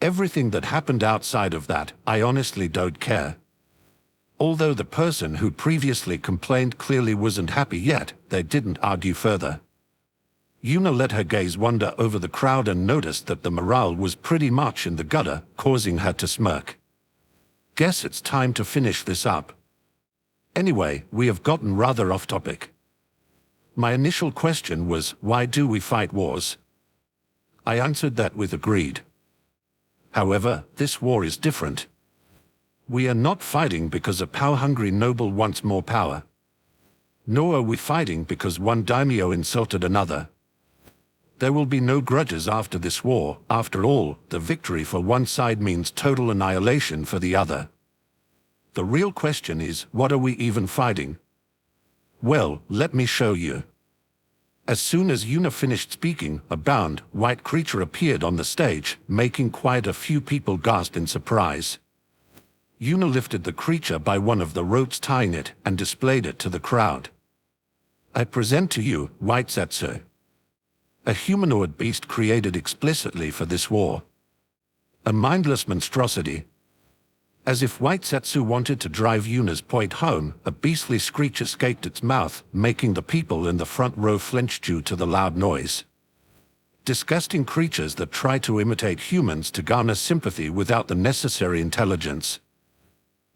Everything that happened outside of that, I honestly don't care. Although the person who previously complained clearly wasn't happy yet, they didn't argue further. Yuna let her gaze wander over the crowd and noticed that the morale was pretty much in the gutter, causing her to smirk. Guess it's time to finish this up. Anyway, we have gotten rather off topic. My initial question was, why do we fight wars? I answered that with agreed. However, this war is different. We are not fighting because a power-hungry noble wants more power. Nor are we fighting because one daimyo insulted another. There will be no grudges after this war. After all, the victory for one side means total annihilation for the other. The real question is, what are we even fighting? Well, let me show you. As soon as Yuna finished speaking, a bound, white creature appeared on the stage, making quite a few people gasp in surprise. Yuna lifted the creature by one of the ropes tying it and displayed it to the crowd. I present to you, White Zetsu. A humanoid beast created explicitly for this war. A mindless monstrosity. As if White Zetsu wanted to drive Yuna's point home, a beastly screech escaped its mouth, making the people in the front row flinch due to the loud noise. Disgusting creatures that try to imitate humans to garner sympathy without the necessary intelligence.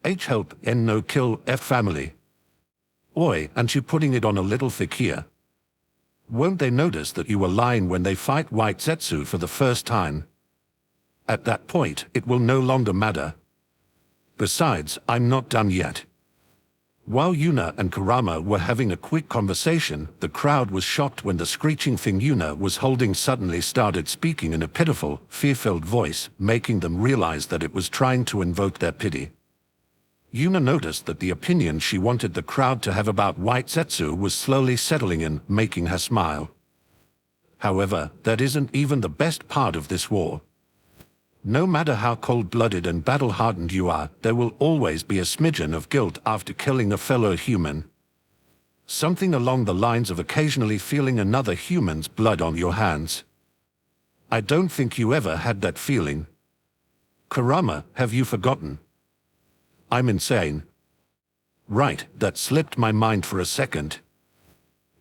Help, no kill, family. Oi, aren't you putting it on a little thick here? Won't they notice that you were lying when they fight White Zetsu for the first time? At that point, it will no longer matter. Besides, I'm not done yet. While Yuna and Kurama were having a quick conversation, the crowd was shocked when the screeching thing Yuna was holding suddenly started speaking in a pitiful, fear-filled voice, making them realize that it was trying to invoke their pity. Yuna noticed that the opinion she wanted the crowd to have about White Zetsu was slowly settling in, making her smile. However, that isn't even the best part of this war. No matter how cold-blooded and battle-hardened you are, there will always be a smidgen of guilt after killing a fellow human. Something along the lines of occasionally feeling another human's blood on your hands. I don't think you ever had that feeling. Kurama, have you forgotten? I'm insane. Right, that slipped my mind for a second.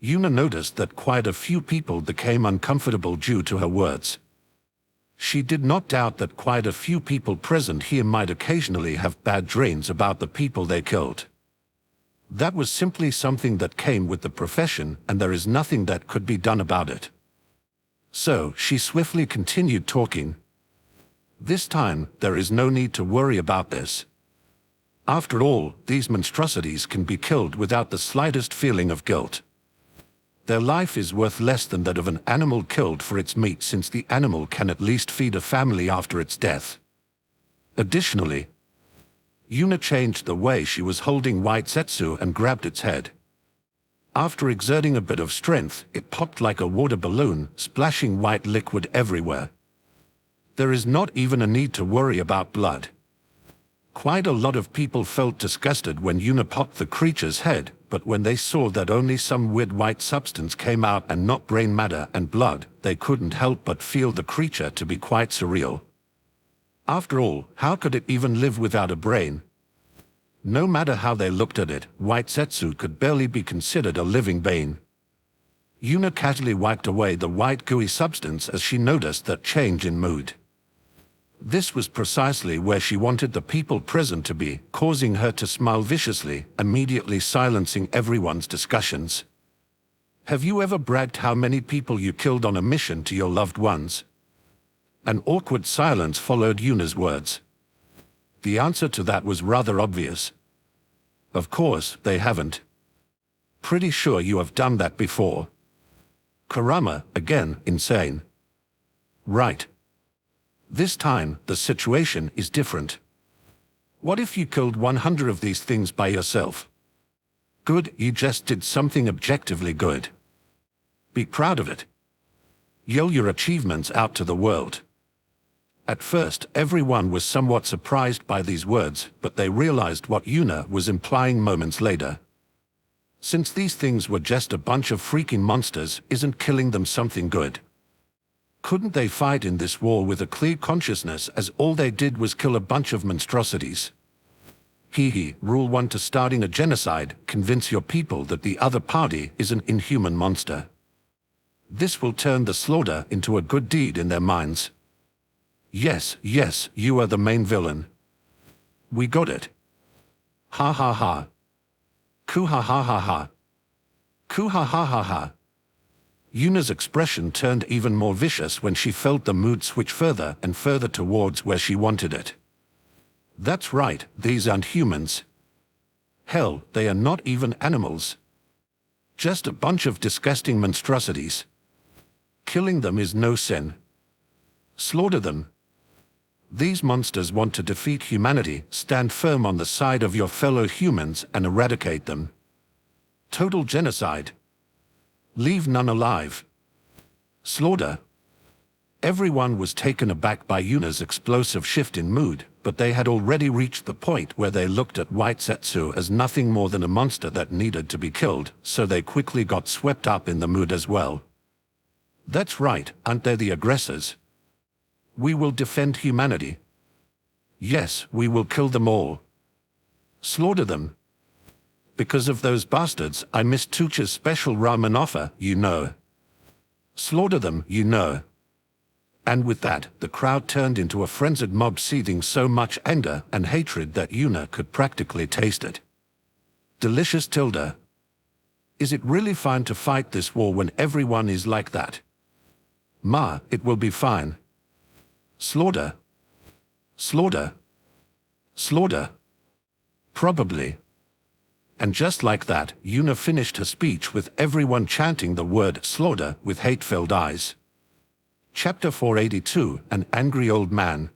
Yuna noticed that quite a few people became uncomfortable due to her words. She did not doubt that quite a few people present here might occasionally have bad dreams about the people they killed. That was simply something that came with the profession, and there is nothing that could be done about it. So, she swiftly continued talking. This time, there is no need to worry about this. After all, these monstrosities can be killed without the slightest feeling of guilt. Their life is worth less than that of an animal killed for its meat, since the animal can at least feed a family after its death. Additionally, Yuna changed the way she was holding White Setsu and grabbed its head. After exerting a bit of strength, it popped like a water balloon, splashing white liquid everywhere. There is not even a need to worry about blood. Quite a lot of people felt disgusted when Yuna popped the creature's head, but when they saw that only some weird white substance came out and not brain matter and blood, they couldn't help but feel the creature to be quite surreal. After all, how could it even live without a brain? No matter how they looked at it, White Setsu could barely be considered a living being. Yuna casually wiped away the white gooey substance as she noticed that change in mood. This was precisely where she wanted the people present to be, causing her to smile viciously, immediately silencing everyone's discussions. Have you ever bragged how many people you killed on a mission to your loved ones? An awkward silence followed Yuna's words. The answer to that was rather obvious. Of course, they haven't. Pretty sure you have done that before. Kurama, again, insane. Right. This time, the situation is different. What if you killed 100 of these things by yourself? Good, you just did something objectively good. Be proud of it. Yell your achievements out to the world. At first, everyone was somewhat surprised by these words, but they realized what Yuna was implying moments later. Since these things were just a bunch of freaking monsters, isn't killing them something good? Couldn't they fight in this war with a clear consciousness, as all they did was kill a bunch of monstrosities? Rule 1 to starting a genocide: convince your people that the other party is an inhuman monster. This will turn the slaughter into a good deed in their minds. Yes, you are the main villain. We got it. Ha ha ha. Ku ha ha ha ha. Ku ha ha ha ha. Yuna's expression turned even more vicious when she felt the mood switch further and further towards where she wanted it. That's right, these aren't humans. Hell, they are not even animals. Just a bunch of disgusting monstrosities. Killing them is no sin. Slaughter them. These monsters want to defeat humanity. Stand firm on the side of your fellow humans and eradicate them. Total genocide. Leave none alive. Slaughter. Everyone was taken aback by Yuna's explosive shift in mood, but they had already reached the point where they looked at White Setsu as nothing more than a monster that needed to be killed, so they quickly got swept up in the mood as well. That's right, aren't they the aggressors? We will defend humanity. Yes, we will kill them all. Slaughter them. Because of those bastards, I missed Tucha's special ramen offer, you know. Slaughter them, you know. And with that, the crowd turned into a frenzied mob, seething so much anger and hatred that Yuna could practically taste it. Delicious Tilda. Is it really fine to fight this war when everyone is like that? Ma, it will be fine. Slaughter. Slaughter. Slaughter. Probably. And just like that, Yuna finished her speech with everyone chanting the word slaughter with hate-filled eyes. Chapter 482, An Angry Old Man.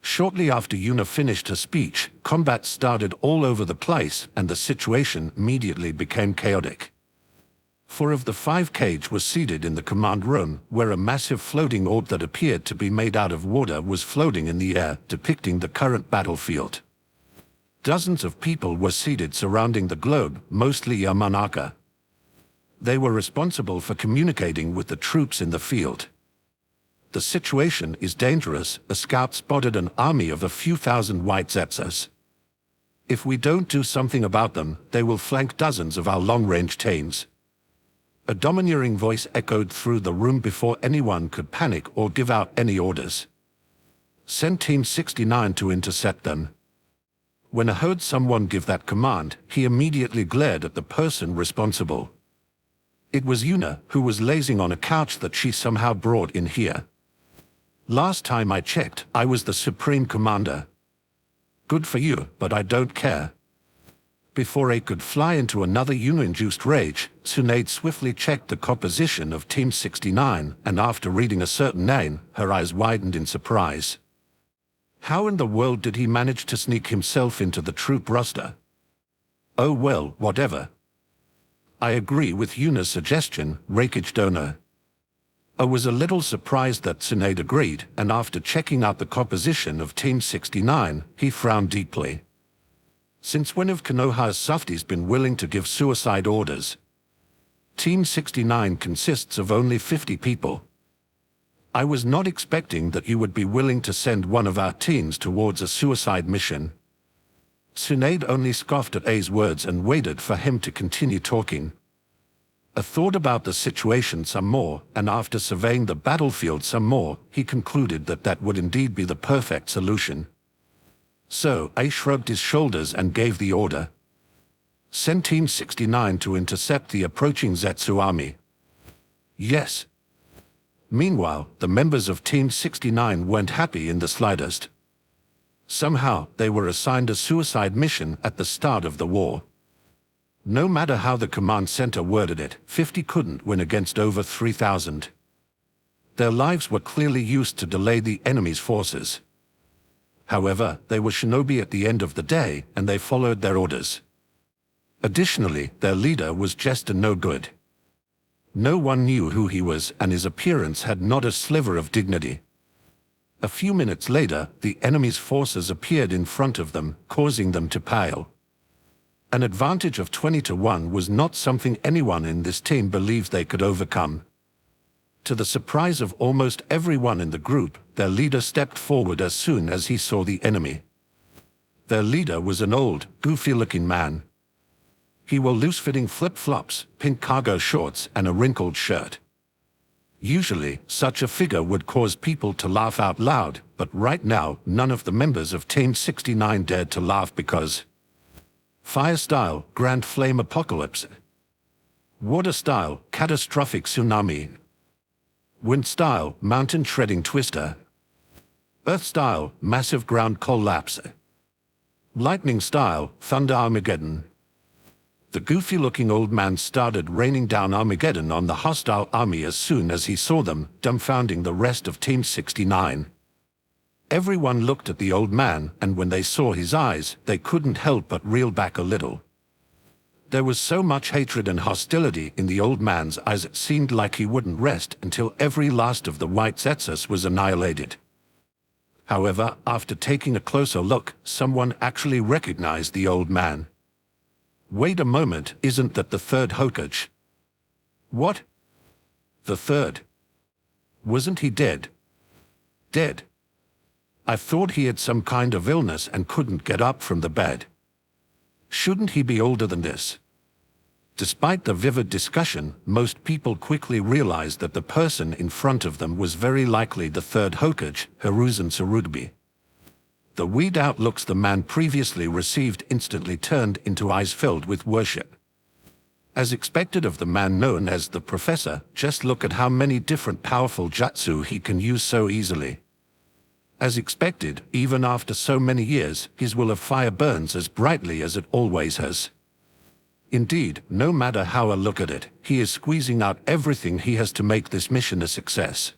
Shortly after Yuna finished her speech, combat started all over the place, and the situation immediately became chaotic. 4 of the 5 cage was seated in the command room, where a massive floating orb that appeared to be made out of water was floating in the air, depicting the current battlefield. Dozens of people were seated surrounding the globe, mostly Yamanaka. They were responsible for communicating with the troops in the field. The situation is dangerous. A scout spotted an army of a few thousand white Zetsas. If we don't do something about them, they will flank dozens of our long-range tains. A domineering voice echoed through the room before anyone could panic or give out any orders. Send Team 69 to intercept them. When I heard someone give that command, he immediately glared at the person responsible. It was Yuna, who was lazing on a couch that she somehow brought in here. Last time I checked, I was the Supreme Commander. Good for you, but I don't care. Before I could fly into another Yuna-induced rage, Tsunade swiftly checked the composition of Team 69, and after reading a certain name, her eyes widened in surprise. How in the world did he manage to sneak himself into the troop roster? Oh well, whatever. I agree with Yuna's suggestion, Rakage Donor. I was a little surprised that Tsunade agreed, and after checking out the composition of Team 69, he frowned deeply. Since when have Konoha's softies been willing to give suicide orders? Team 69 consists of only 50 people. I was not expecting that you would be willing to send one of our teens towards a suicide mission. Tsunade only scoffed at A's words and waited for him to continue talking. I thought about the situation some more, and after surveying the battlefield some more, he concluded that that would indeed be the perfect solution. So, A shrugged his shoulders and gave the order. Send Team 69 to intercept the approaching Zetsu army. Yes. Meanwhile, the members of Team 69 weren't happy in the slightest. Somehow, they were assigned a suicide mission at the start of the war. No matter how the command center worded it, 50 couldn't win against over 3,000. Their lives were clearly used to delay the enemy's forces. However, they were shinobi at the end of the day, and they followed their orders. Additionally, their leader was just a no-good. No one knew who he was, and his appearance had not a sliver of dignity. A few minutes later, the enemy's forces appeared in front of them, causing them to pale. An advantage of 20-1 was not something anyone in this team believed they could overcome. To the surprise of almost everyone in the group, their leader stepped forward as soon as he saw the enemy. Their leader was an old, goofy-looking man. He wore loose-fitting flip-flops, pink cargo shorts, and a wrinkled shirt. Usually, such a figure would cause people to laugh out loud, but right now, none of the members of Team 69 dared to laugh because fire style, Grand Flame Apocalypse. Water style, Catastrophic Tsunami. Wind style, Mountain Shredding Twister. Earth style, Massive Ground Collapse. Lightning style, Thunder Armageddon. The goofy-looking old man started raining down Armageddon on the hostile army as soon as he saw them, dumbfounding the rest of Team 69. Everyone looked at the old man, and when they saw his eyes, they couldn't help but reel back a little. There was so much hatred and hostility in the old man's eyes it seemed like he wouldn't rest until every last of the white Zetsas was annihilated. However, after taking a closer look, someone actually recognized the old man. Wait a moment, isn't that the third Hokage? What? The third? Wasn't he dead? Dead? I thought he had some kind of illness and couldn't get up from the bed. Shouldn't he be older than this? Despite the vivid discussion, most people quickly realized that the person in front of them was very likely the third Hokage, Hiruzen Tsurutobi. The weed-out looks the man previously received instantly turned into eyes filled with worship. As expected of the man known as the Professor, just look at how many different powerful jutsu he can use so easily. As expected, even after so many years, his will of fire burns as brightly as it always has. Indeed, no matter how I look at it, he is squeezing out everything he has to make this mission a success.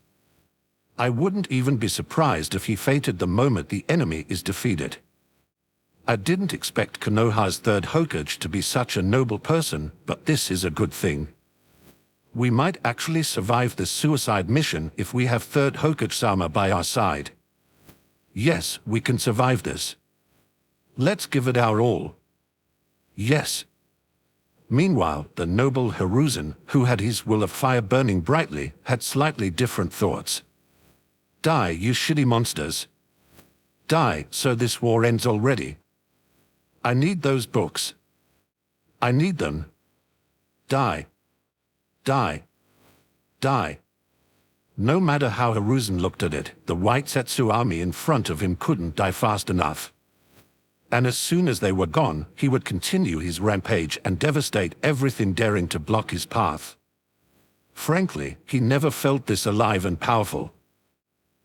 I wouldn't even be surprised if he fainted the moment the enemy is defeated. I didn't expect Konoha's third Hokage to be such a noble person, but this is a good thing. We might actually survive this suicide mission if we have third Hokage-sama by our side. Yes, we can survive this. Let's give it our all. Yes. Meanwhile, the noble Hiruzen, who had his will of fire burning brightly, had slightly different thoughts. Die, you shitty monsters. Die, so this war ends already. I need those books. I need them. Die. Die. Die. No matter how Hiruzen looked at it, the White Zetsu army in front of him couldn't die fast enough. And as soon as they were gone, he would continue his rampage and devastate everything daring to block his path. Frankly, he never felt this alive and powerful.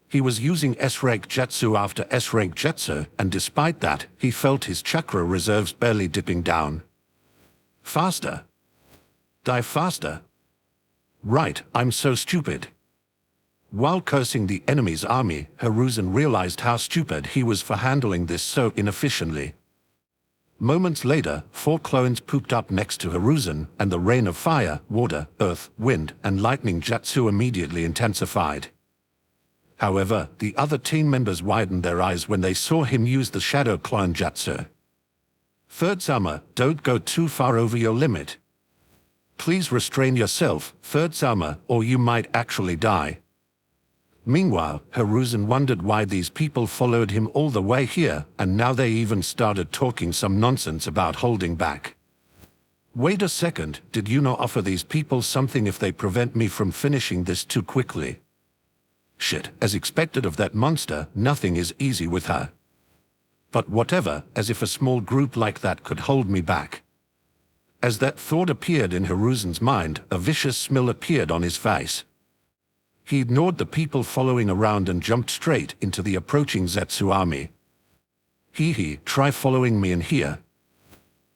He was using S-rank Jutsu after S-rank Jutsu, and despite that, he felt his chakra reserves barely dipping down. Faster. Die faster. Right, I'm so stupid. While cursing the enemy's army, Hiruzen realized how stupid he was for handling this so inefficiently. Moments later, 4 clones pooped up next to Hiruzen, and the rain of fire, water, earth, wind, and lightning jutsu immediately intensified. However, the other team members widened their eyes when they saw him use the shadow clone jutsu. Third Sama, don't go too far over your limit. Please restrain yourself, Third Sama, or you might actually die. Meanwhile, Hiruzen wondered why these people followed him all the way here, and now they even started talking some nonsense about holding back. Wait a second, did you not offer these people something if they prevent me from finishing this too quickly? Shit, as expected of that monster, nothing is easy with her. But whatever, as if a small group like that could hold me back. As that thought appeared in Hiruzen's mind, a vicious smile appeared on his face. He ignored the people following around and jumped straight into the approaching Zetsu army. Hee, try following me in here.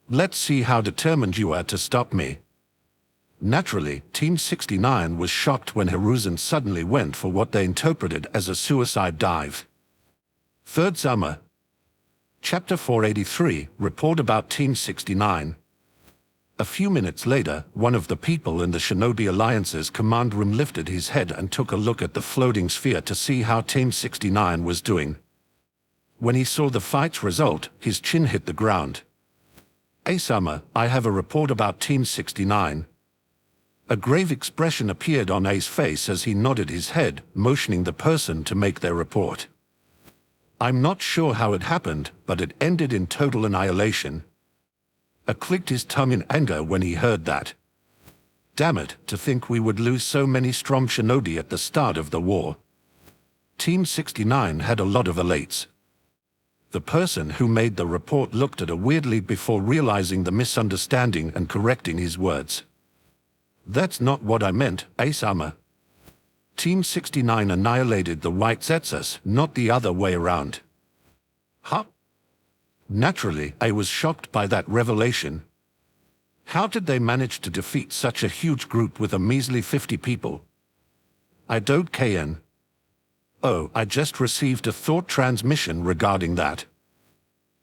Let's see how determined you are to stop me. Naturally, Team 69 was shocked when Hiruzen suddenly went for what they interpreted as a suicide dive. Third Sama. Chapter 483, Report about Team 69. A few minutes later, one of the people in the Shinobi Alliance's command room lifted his head and took a look at the floating sphere to see how Team 69 was doing. When he saw the fight's result, his chin hit the ground. Sama, I have a report about Team 69. A grave expression appeared on A's face as he nodded his head, motioning the person to make their report. I'm not sure how it happened, but it ended in total annihilation. A clicked his tongue in anger when he heard that. Damn it, to think we would lose so many strong shinobi at the start of the war. Team 69 had a lot of elites. The person who made the report looked at her weirdly before realizing the misunderstanding and correcting his words. That's not what I meant, Sama. Team 69 annihilated the White Zetsus, not the other way around. Huh? Naturally, I was shocked by that revelation. How did they manage to defeat such a huge group with a measly 50 people? I don't kn. Oh, I just received a thought transmission regarding that.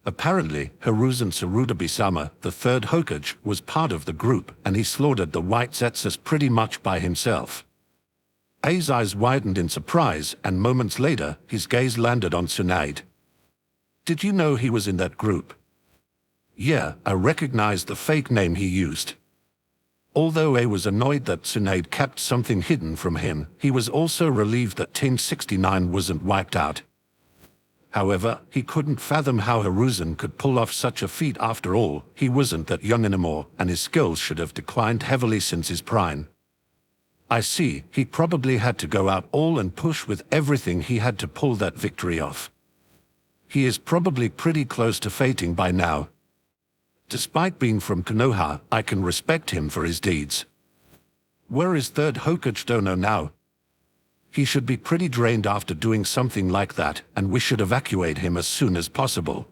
Apparently, Hiruzen Tsurutobi-sama, the third Hokage, was part of the group, and he slaughtered the White Zetsus pretty much by himself. A's eyes widened in surprise, and moments later, his gaze landed on Tsunade. Did you know he was in that group? Yeah, I recognized the fake name he used. Although A was annoyed that Tsunade kept something hidden from him, he was also relieved that Team 69 wasn't wiped out. However, he couldn't fathom how Hiruzen could pull off such a feat after all. He wasn't that young anymore, and his skills should have declined heavily since his prime. I see, he probably had to go out all and push with everything he had to pull that victory off. He is probably pretty close to fating by now. Despite being from Konoha, I can respect him for his deeds. Where is third Hokage Dono now? He should be pretty drained after doing something like that, and we should evacuate him as soon as possible.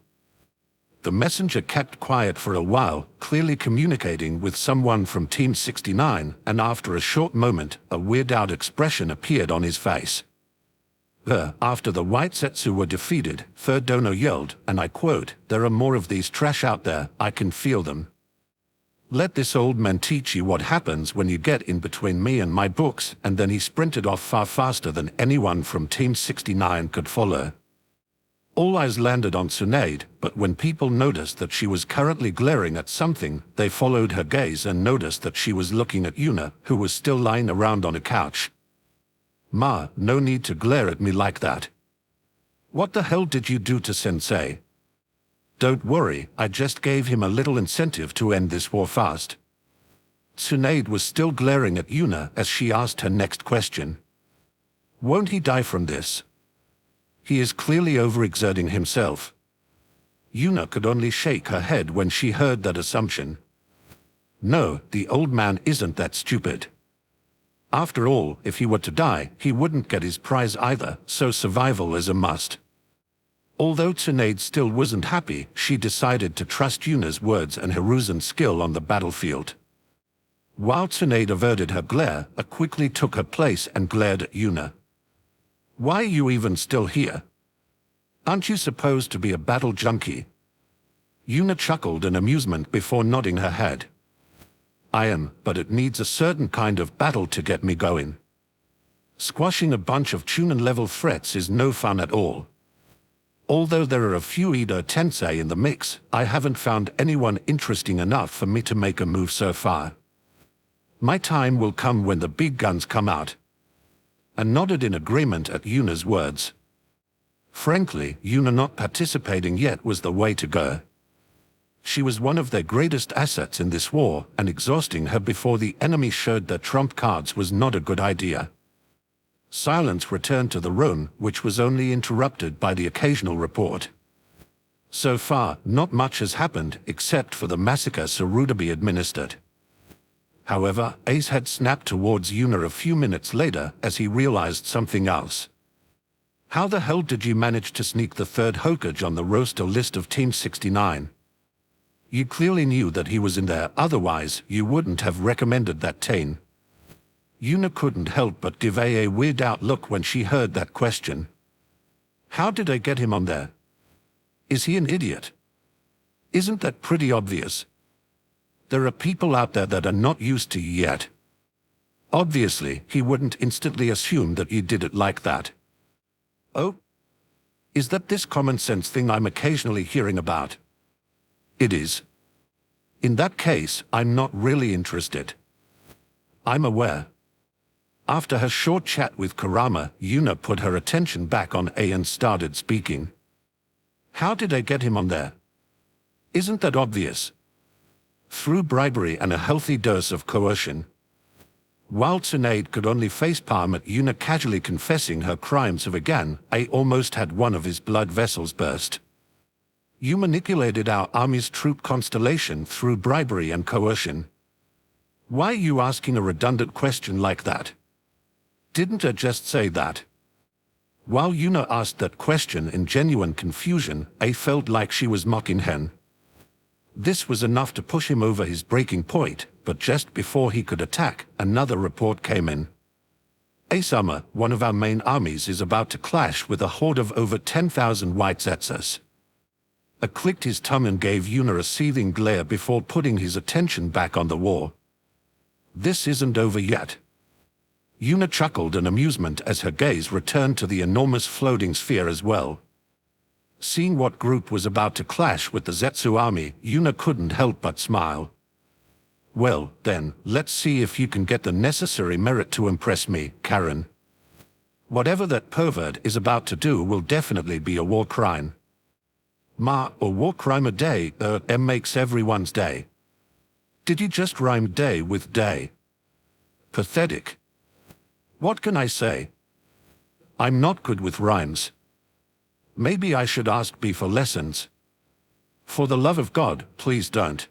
The messenger kept quiet for a while, clearly communicating with someone from Team 69, and after a short moment, a weirded-out expression appeared on his face. After the White Zetsu were defeated, Third Dono yelled, and I quote, "There are more of these trash out there, I can feel them." Let this old man teach you what happens when you get in between me and my books, and then he sprinted off far faster than anyone from Team 69 could follow. All eyes landed on Tsunade, but when people noticed that she was currently glaring at something, they followed her gaze and noticed that she was looking at Yuna, who was still lying around on a couch. Ma, no need to glare at me like that. What the hell did you do to Sensei? Don't worry, I just gave him a little incentive to end this war fast. Tsunade was still glaring at Yuna as she asked her next question. Won't he die from this? He is clearly overexerting himself. Yuna could only shake her head when she heard that assumption. No, the old man isn't that stupid. After all, if he were to die, he wouldn't get his prize either, so survival is a must. Although Tsunade still wasn't happy, she decided to trust Yuna's words and Hiruzen's skill on the battlefield. While Tsunade averted her glare, I quickly took her place and glared at Yuna. Why are you even still here? Aren't you supposed to be a battle junkie? Yuna chuckled in amusement before nodding her head. I am, but it needs a certain kind of battle to get me going. Squashing a bunch of Chunin-level threats is no fun at all. Although there are a few Edo Tensei in the mix, I haven't found anyone interesting enough for me to make a move so far. My time will come when the big guns come out. And nodded in agreement at Yuna's words. Frankly, Yuna not participating yet was the way to go. She was one of their greatest assets in this war, and exhausting her before the enemy showed their trump cards was not a good idea. Silence returned to the room, which was only interrupted by the occasional report. So far, not much has happened except for the massacre Sarutobi administered. However, Ace had snapped towards Yuna a few minutes later as he realized something else. How the hell did you manage to sneak the third Hokage on the roster list of Team 69? You clearly knew that he was in there, otherwise you wouldn't have recommended that Tain. Yuna couldn't help but give a weird out look when she heard that question. How did I get him on there? Is he an idiot? Isn't that pretty obvious? There are people out there that are not used to you yet. Obviously, he wouldn't instantly assume that you did it like that. Oh? Is that this common sense thing I'm occasionally hearing about? It is. In that case, I'm not really interested. I'm aware. After her short chat with Kurama, Yuna put her attention back on A and started speaking. How did I get him on there? Isn't that obvious? Through bribery and a healthy dose of coercion. While Tsunade could only facepalm at Yuna casually confessing her crimes of again, A almost had one of his blood vessels burst. You manipulated our army's troop constellation through bribery and coercion. Why are you asking a redundant question like that? Didn't I just say that? While Yuna asked that question in genuine confusion, A felt like she was mocking him. This was enough to push him over his breaking point, but just before he could attack, another report came in. A-sama, one of our main armies is about to clash with a horde of over 10,000 white Zetsas. A clicked his tongue and gave Yuna a seething glare before putting his attention back on the war. This isn't over yet. Yuna chuckled in amusement as her gaze returned to the enormous floating sphere as well. Seeing what group was about to clash with the Zetsu army, Yuna couldn't help but smile. Well, then, let's see if you can get the necessary merit to impress me, Karen. Whatever that pervert is about to do will definitely be a war crime. Ma, a war crime a day, M makes everyone's day. Did you just rhyme day with day? Pathetic. What can I say? I'm not good with rhymes. Maybe I should ask B for lessons. For the love of God, please don't.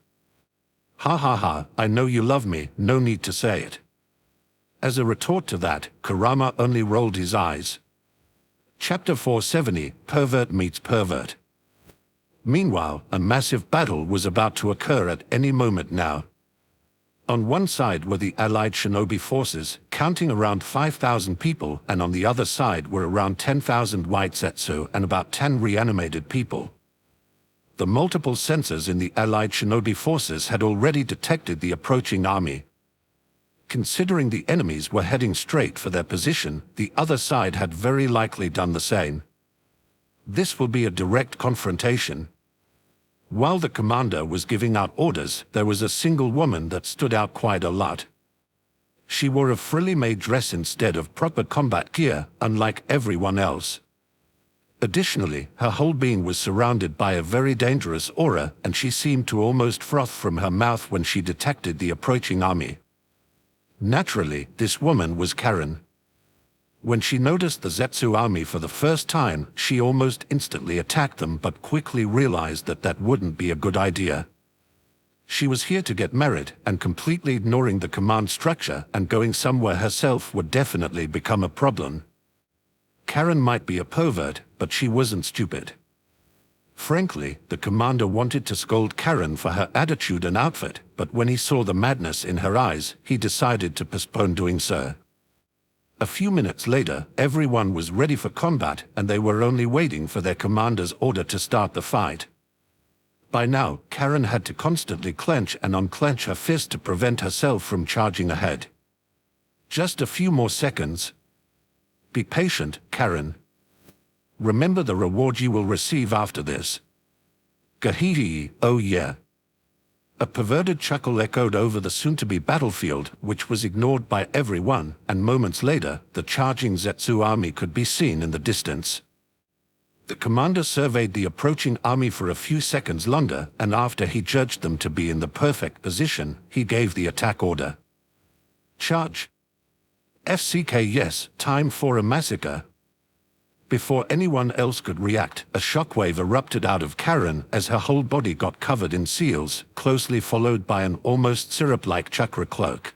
Ha ha ha, I know you love me, no need to say it. As a retort to that, Kurama only rolled his eyes. Chapter 470, Pervert Meets Pervert. Meanwhile, a massive battle was about to occur at any moment now. On one side were the allied shinobi forces, counting around 5,000 people, and on the other side were around 10,000 white Zetsu and about 10 reanimated people. The multiple sensors in the Allied shinobi forces had already detected the approaching army. Considering the enemies were heading straight for their position, the other side had very likely done the same. This will be a direct confrontation. While the commander was giving out orders, there was a single woman that stood out quite a lot. She wore a frilly made dress instead of proper combat gear, unlike everyone else. Additionally, her whole being was surrounded by a very dangerous aura, and she seemed to almost froth from her mouth when she detected the approaching army. Naturally, this woman was Karen. When she noticed the Zetsu army for the first time, she almost instantly attacked them but quickly realized that that wouldn't be a good idea. She was here to get merit, and completely ignoring the command structure and going somewhere herself would definitely become a problem. Karen might be a pervert, but she wasn't stupid. Frankly, the commander wanted to scold Karen for her attitude and outfit, but when he saw the madness in her eyes, he decided to postpone doing so. A few minutes later, everyone was ready for combat, and they were only waiting for their commander's order to start the fight. By now, Karen had to constantly clench and unclench her fist to prevent herself from charging ahead. Just a few more seconds. Be patient, Karen. Remember the reward you will receive after this. Gahihi, oh yeah. A perverted chuckle echoed over the soon-to-be battlefield, which was ignored by everyone, and moments later, the charging Zetsu army could be seen in the distance. The commander surveyed the approaching army for a few seconds longer, and after he judged them to be in the perfect position, he gave the attack order. Charge! FCK yes, time for a massacre. Before anyone else could react, a shockwave erupted out of Karen as her whole body got covered in seals, closely followed by an almost syrup-like chakra cloak.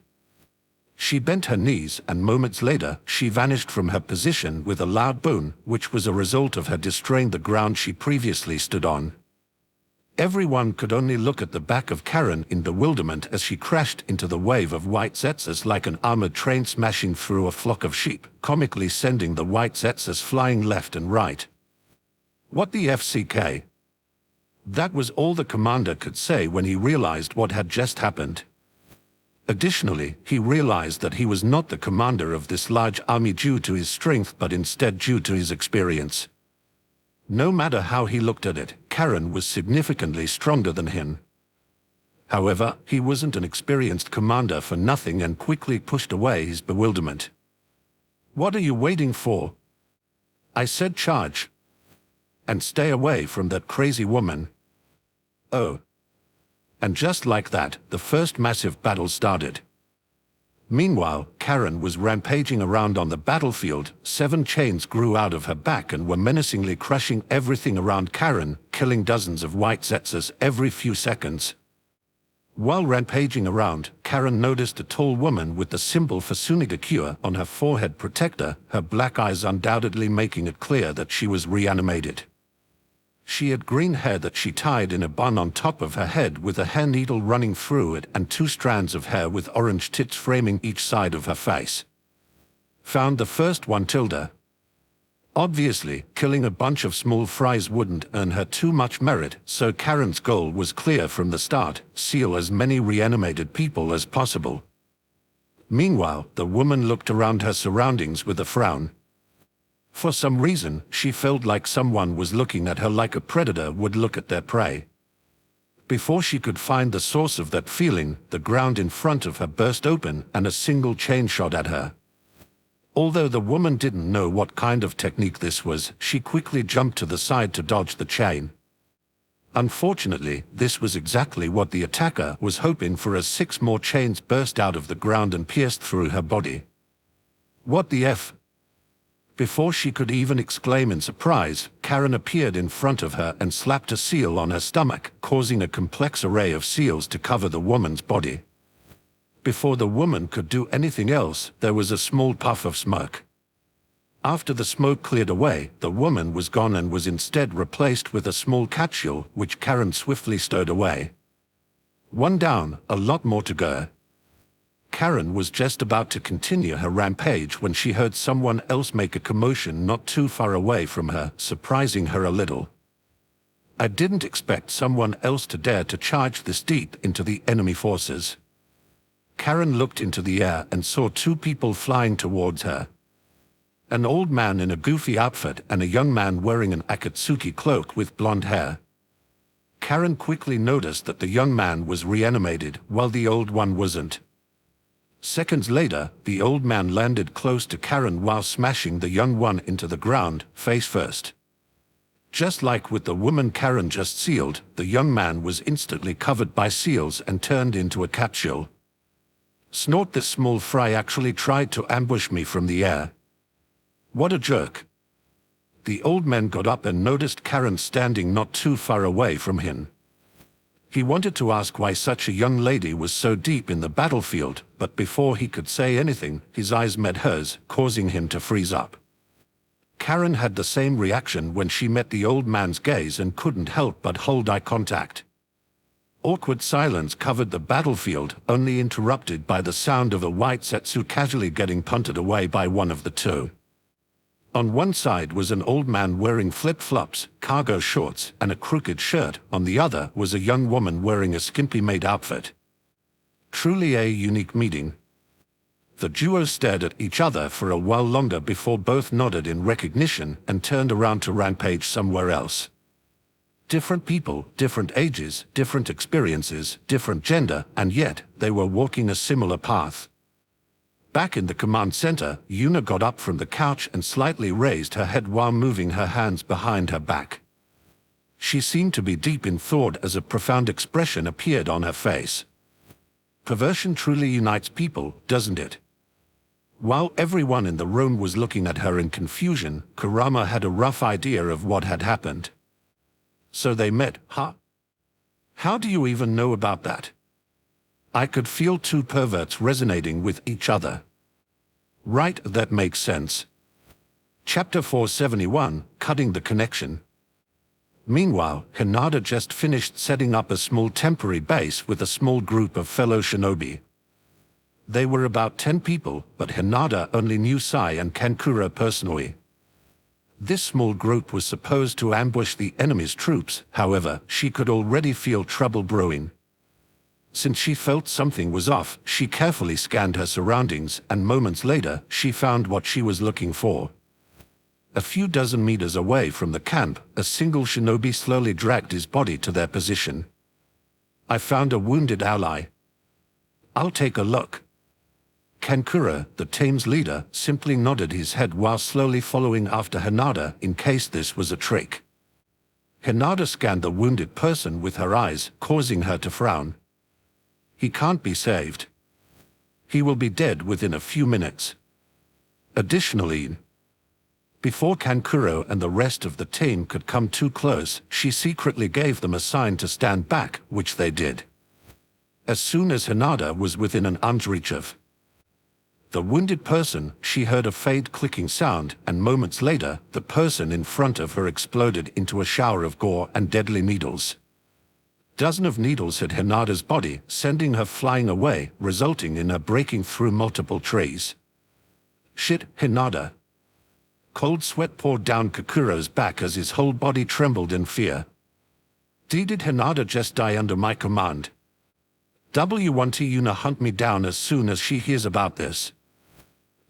She bent her knees, and moments later, she vanished from her position with a loud boom, which was a result of her destroying the ground she previously stood on. Everyone could only look at the back of Karen in bewilderment as she crashed into the wave of white Zetsus like an armored train smashing through a flock of sheep, comically sending the white Zetsus flying left and right. What the FCK? That was all the commander could say when he realized what had just happened. Additionally, he realized that he was not the commander of this large army due to his strength but instead due to his experience. No matter how he looked at it, Karen was significantly stronger than him. However, he wasn't an experienced commander for nothing and quickly pushed away his bewilderment. What are you waiting for? I said charge. And stay away from that crazy woman. Oh. And just like that, the first massive battle started. Meanwhile, Karen was rampaging around on the battlefield. 7 chains grew out of her back and were menacingly crushing everything around Karen, killing dozens of white Zetsus every few seconds. While rampaging around, Karen noticed a tall woman with the symbol for Sunigakure on her forehead protector, her black eyes undoubtedly making it clear that she was reanimated. She had green hair that she tied in a bun on top of her head with a hair needle running through it and 2 strands of hair with orange tips framing each side of her face. Found the first one, Tilda. Obviously, killing a bunch of small fries wouldn't earn her too much merit, so Karen's goal was clear from the start: seal as many reanimated people as possible. Meanwhile, the woman looked around her surroundings with a frown. For some reason, she felt like someone was looking at her like a predator would look at their prey. Before she could find the source of that feeling, the ground in front of her burst open and a single chain shot at her. Although the woman didn't know what kind of technique this was, she quickly jumped to the side to dodge the chain. Unfortunately, this was exactly what the attacker was hoping for, as 6 more chains burst out of the ground and pierced through her body. What the F? Before she could even exclaim in surprise, Karen appeared in front of her and slapped a seal on her stomach, causing a complex array of seals to cover the woman's body. Before the woman could do anything else, there was a small puff of smoke. After the smoke cleared away, the woman was gone and was instead replaced with a small capsule, which Karen swiftly stowed away. 1 down, a lot more to go. Karen was just about to continue her rampage when she heard someone else make a commotion not too far away from her, surprising her a little. I didn't expect someone else to dare to charge this deep into the enemy forces. Karen looked into the air and saw two people flying towards her. An old man in a goofy outfit and a young man wearing an Akatsuki cloak with blonde hair. Karen quickly noticed that the young man was reanimated while the old one wasn't. Seconds later, the old man landed close to Karen while smashing the young one into the ground, face first. Just like with the woman Karen just sealed, the young man was instantly covered by seals and turned into a capsule. Snort, this small fry actually tried to ambush me from the air. What a jerk. The old man got up and noticed Karen standing not too far away from him. He wanted to ask why such a young lady was so deep in the battlefield, but before he could say anything, his eyes met hers, causing him to freeze up. Karen had the same reaction when she met the old man's gaze and couldn't help but hold eye contact. Awkward silence covered the battlefield, only interrupted by the sound of a white Setsu casually getting punted away by one of the two. On one side was an old man wearing flip-flops, cargo shorts, and a crooked shirt. On the other was a young woman wearing a skimpy-made outfit. Truly a unique meeting. The duo stared at each other for a while longer before both nodded in recognition and turned around to rampage somewhere else. Different people, different ages, different experiences, different gender, and yet they were walking a similar path. Back in the command center, Yuna got up from the couch and slightly raised her head while moving her hands behind her back. She seemed to be deep in thought as a profound expression appeared on her face. Perversion truly unites people, doesn't it? While everyone in the room was looking at her in confusion, Kurama had a rough idea of what had happened. So they met, huh? How do you even know about that? I could feel two perverts resonating with each other. Right, that makes sense. Chapter 471, Cutting the Connection. Meanwhile, Hinata just finished setting up a small temporary base with a small group of fellow shinobi. They were about 10 people, but Hinata only knew Sai and Kankura personally. This small group was supposed to ambush the enemy's troops, however, she could already feel trouble brewing. Since she felt something was off, she carefully scanned her surroundings, and moments later, she found what she was looking for. A few dozen meters away from the camp, a single shinobi slowly dragged his body to their position. I found a wounded ally. I'll take a look. Kankura, the team's leader, simply nodded his head while slowly following after Hinata in case this was a trick. Hinata scanned the wounded person with her eyes, causing her to frown. He can't be saved. He will be dead within a few minutes. Additionally, before Kankuro and the rest of the team could come too close, she secretly gave them a sign to stand back, which they did. As soon as Hinata was within an arm's reach of the wounded person, she heard a faint clicking sound, and moments later, the person in front of her exploded into a shower of gore and deadly needles. Dozens of needles hit Hinata's body, sending her flying away, resulting in her breaking through multiple trees. Shit, Hinata. Cold sweat poured down Kakuro's back as his whole body trembled in fear. Did Hinata just die under my command? W1T Yuna hunt me down as soon as she hears about this.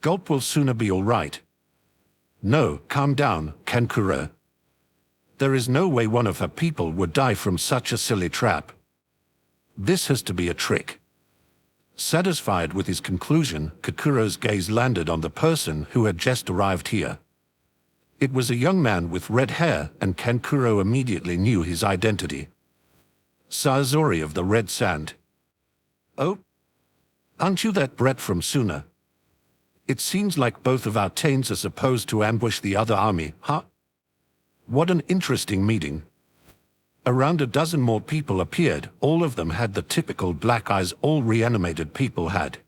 Gulp will sooner be all right. No, calm down, Kankuro. There is no way one of her people would die from such a silly trap. This has to be a trick. Satisfied with his conclusion, Kakuro's gaze landed on the person who had just arrived here. It was a young man with red hair, and Kankuro immediately knew his identity. Sazori of the Red Sand. Oh? Aren't you that Brett from Suna? It seems like both of our teams are supposed to ambush the other army, huh? What an interesting meeting. Around a dozen more people appeared, all of them had the typical black eyes all reanimated people had.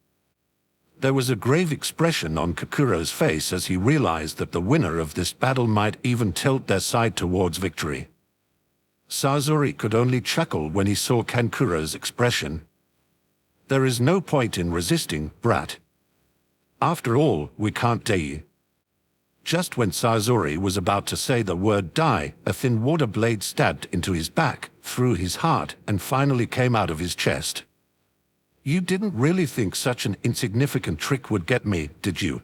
There was a grave expression on Kakuro's face as he realized that the winner of this battle might even tilt their side towards victory. Sazori could only chuckle when he saw Kankuro's expression. There is no point in resisting, brat. After all, we can't die. Just when Sazori was about to say the word die, a thin water blade stabbed into his back, through his heart, and finally came out of his chest. You didn't really think such an insignificant trick would get me, did you?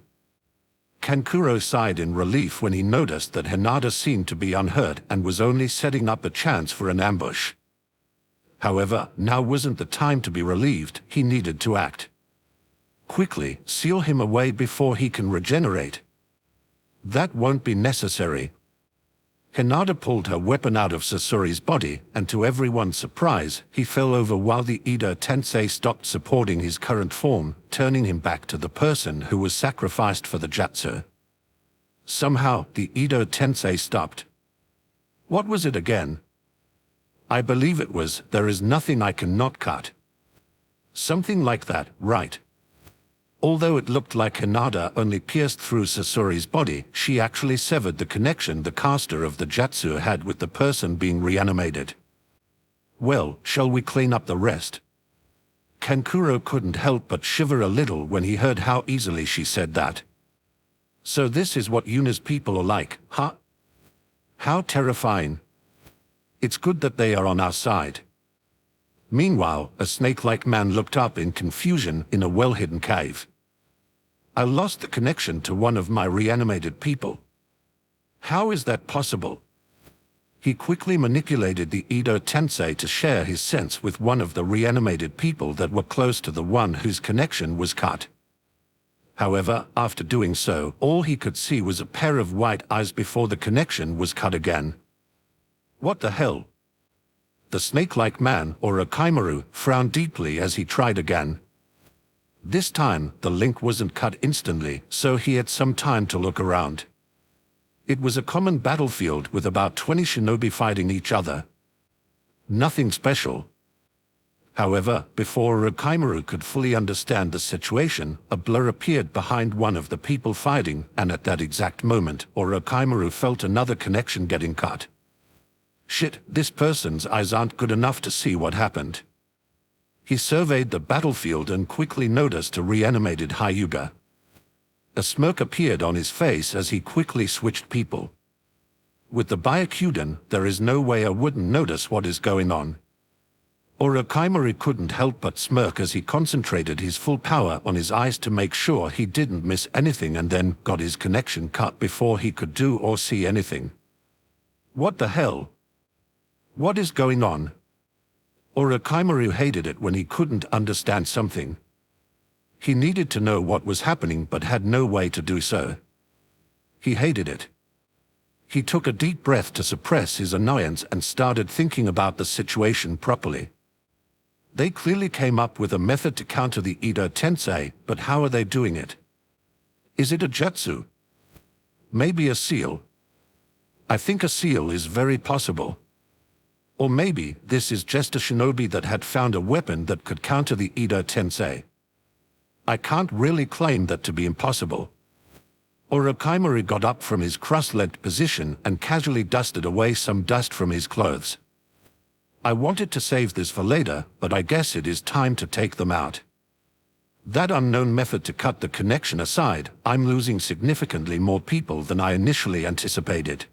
Kankuro sighed in relief when he noticed that Hinata seemed to be unhurt and was only setting up a chance for an ambush. However, now wasn't the time to be relieved, he needed to act. Quickly, seal him away before he can regenerate. That won't be necessary. Hinata pulled her weapon out of Sasori's body, and to everyone's surprise, he fell over while the Edo Tensei stopped supporting his current form, turning him back to the person who was sacrificed for the Jutsu. Somehow, the Edo Tensei stopped. What was it again? I believe it was, "There is nothing I cannot cut." Something like that, right? Although it looked like Hinata only pierced through Sasori's body, she actually severed the connection the caster of the Jutsu had with the person being reanimated. Well, shall we clean up the rest? Kankuro couldn't help but shiver a little when he heard how easily she said that. So this is what Yuna's people are like, huh? How terrifying. It's good that they are on our side. Meanwhile, a snake-like man looked up in confusion in a well-hidden cave. I lost the connection to one of my reanimated people. How is that possible? He quickly manipulated the Edo Tensei to share his sense with one of the reanimated people that were close to the one whose connection was cut. However, after doing so, all he could see was a pair of white eyes before the connection was cut again. What the hell? The snake-like man, or Akaimaru, frowned deeply as he tried again. This time, the link wasn't cut instantly, so he had some time to look around. It was a common battlefield with about 20 shinobi fighting each other. Nothing special. However, before Akaimaru could fully understand the situation, a blur appeared behind one of the people fighting, and at that exact moment, Akaimaru felt another connection getting cut. Shit, this person's eyes aren't good enough to see what happened. He surveyed the battlefield and quickly noticed a reanimated Hyuga. A smirk appeared on his face as he quickly switched people. With the Byakudan, there is no way I wouldn't notice what is going on. Akaimaru couldn't help but smirk as he concentrated his full power on his eyes to make sure he didn't miss anything and then got his connection cut before he could do or see anything. What the hell? What is going on? Akaimaru hated it when he couldn't understand something. He needed to know what was happening but had no way to do so. He hated it. He took a deep breath to suppress his annoyance and started thinking about the situation properly. They clearly came up with a method to counter the Edo Tensei, but how are they doing it? Is it a jutsu? Maybe a seal? I think a seal is very possible. Or maybe this is just a shinobi that had found a weapon that could counter the Edo Tensei. I can't really claim that to be impossible. Akaimaru got up from his cross-legged position and casually dusted away some dust from his clothes. I wanted to save this for later, but I guess it is time to take them out. That unknown method to cut the connection aside, I'm losing significantly more people than I initially anticipated.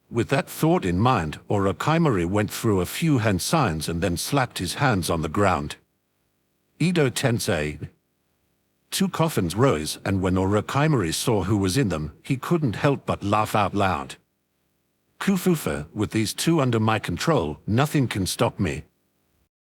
With that thought in mind, Akaimaru went through a few hand signs and then slapped his hands on the ground. Edo Tensei. Two coffins rose, and when Akaimaru saw who was in them, he couldn't help but laugh out loud. Kufufa, with these two under my control, nothing can stop me.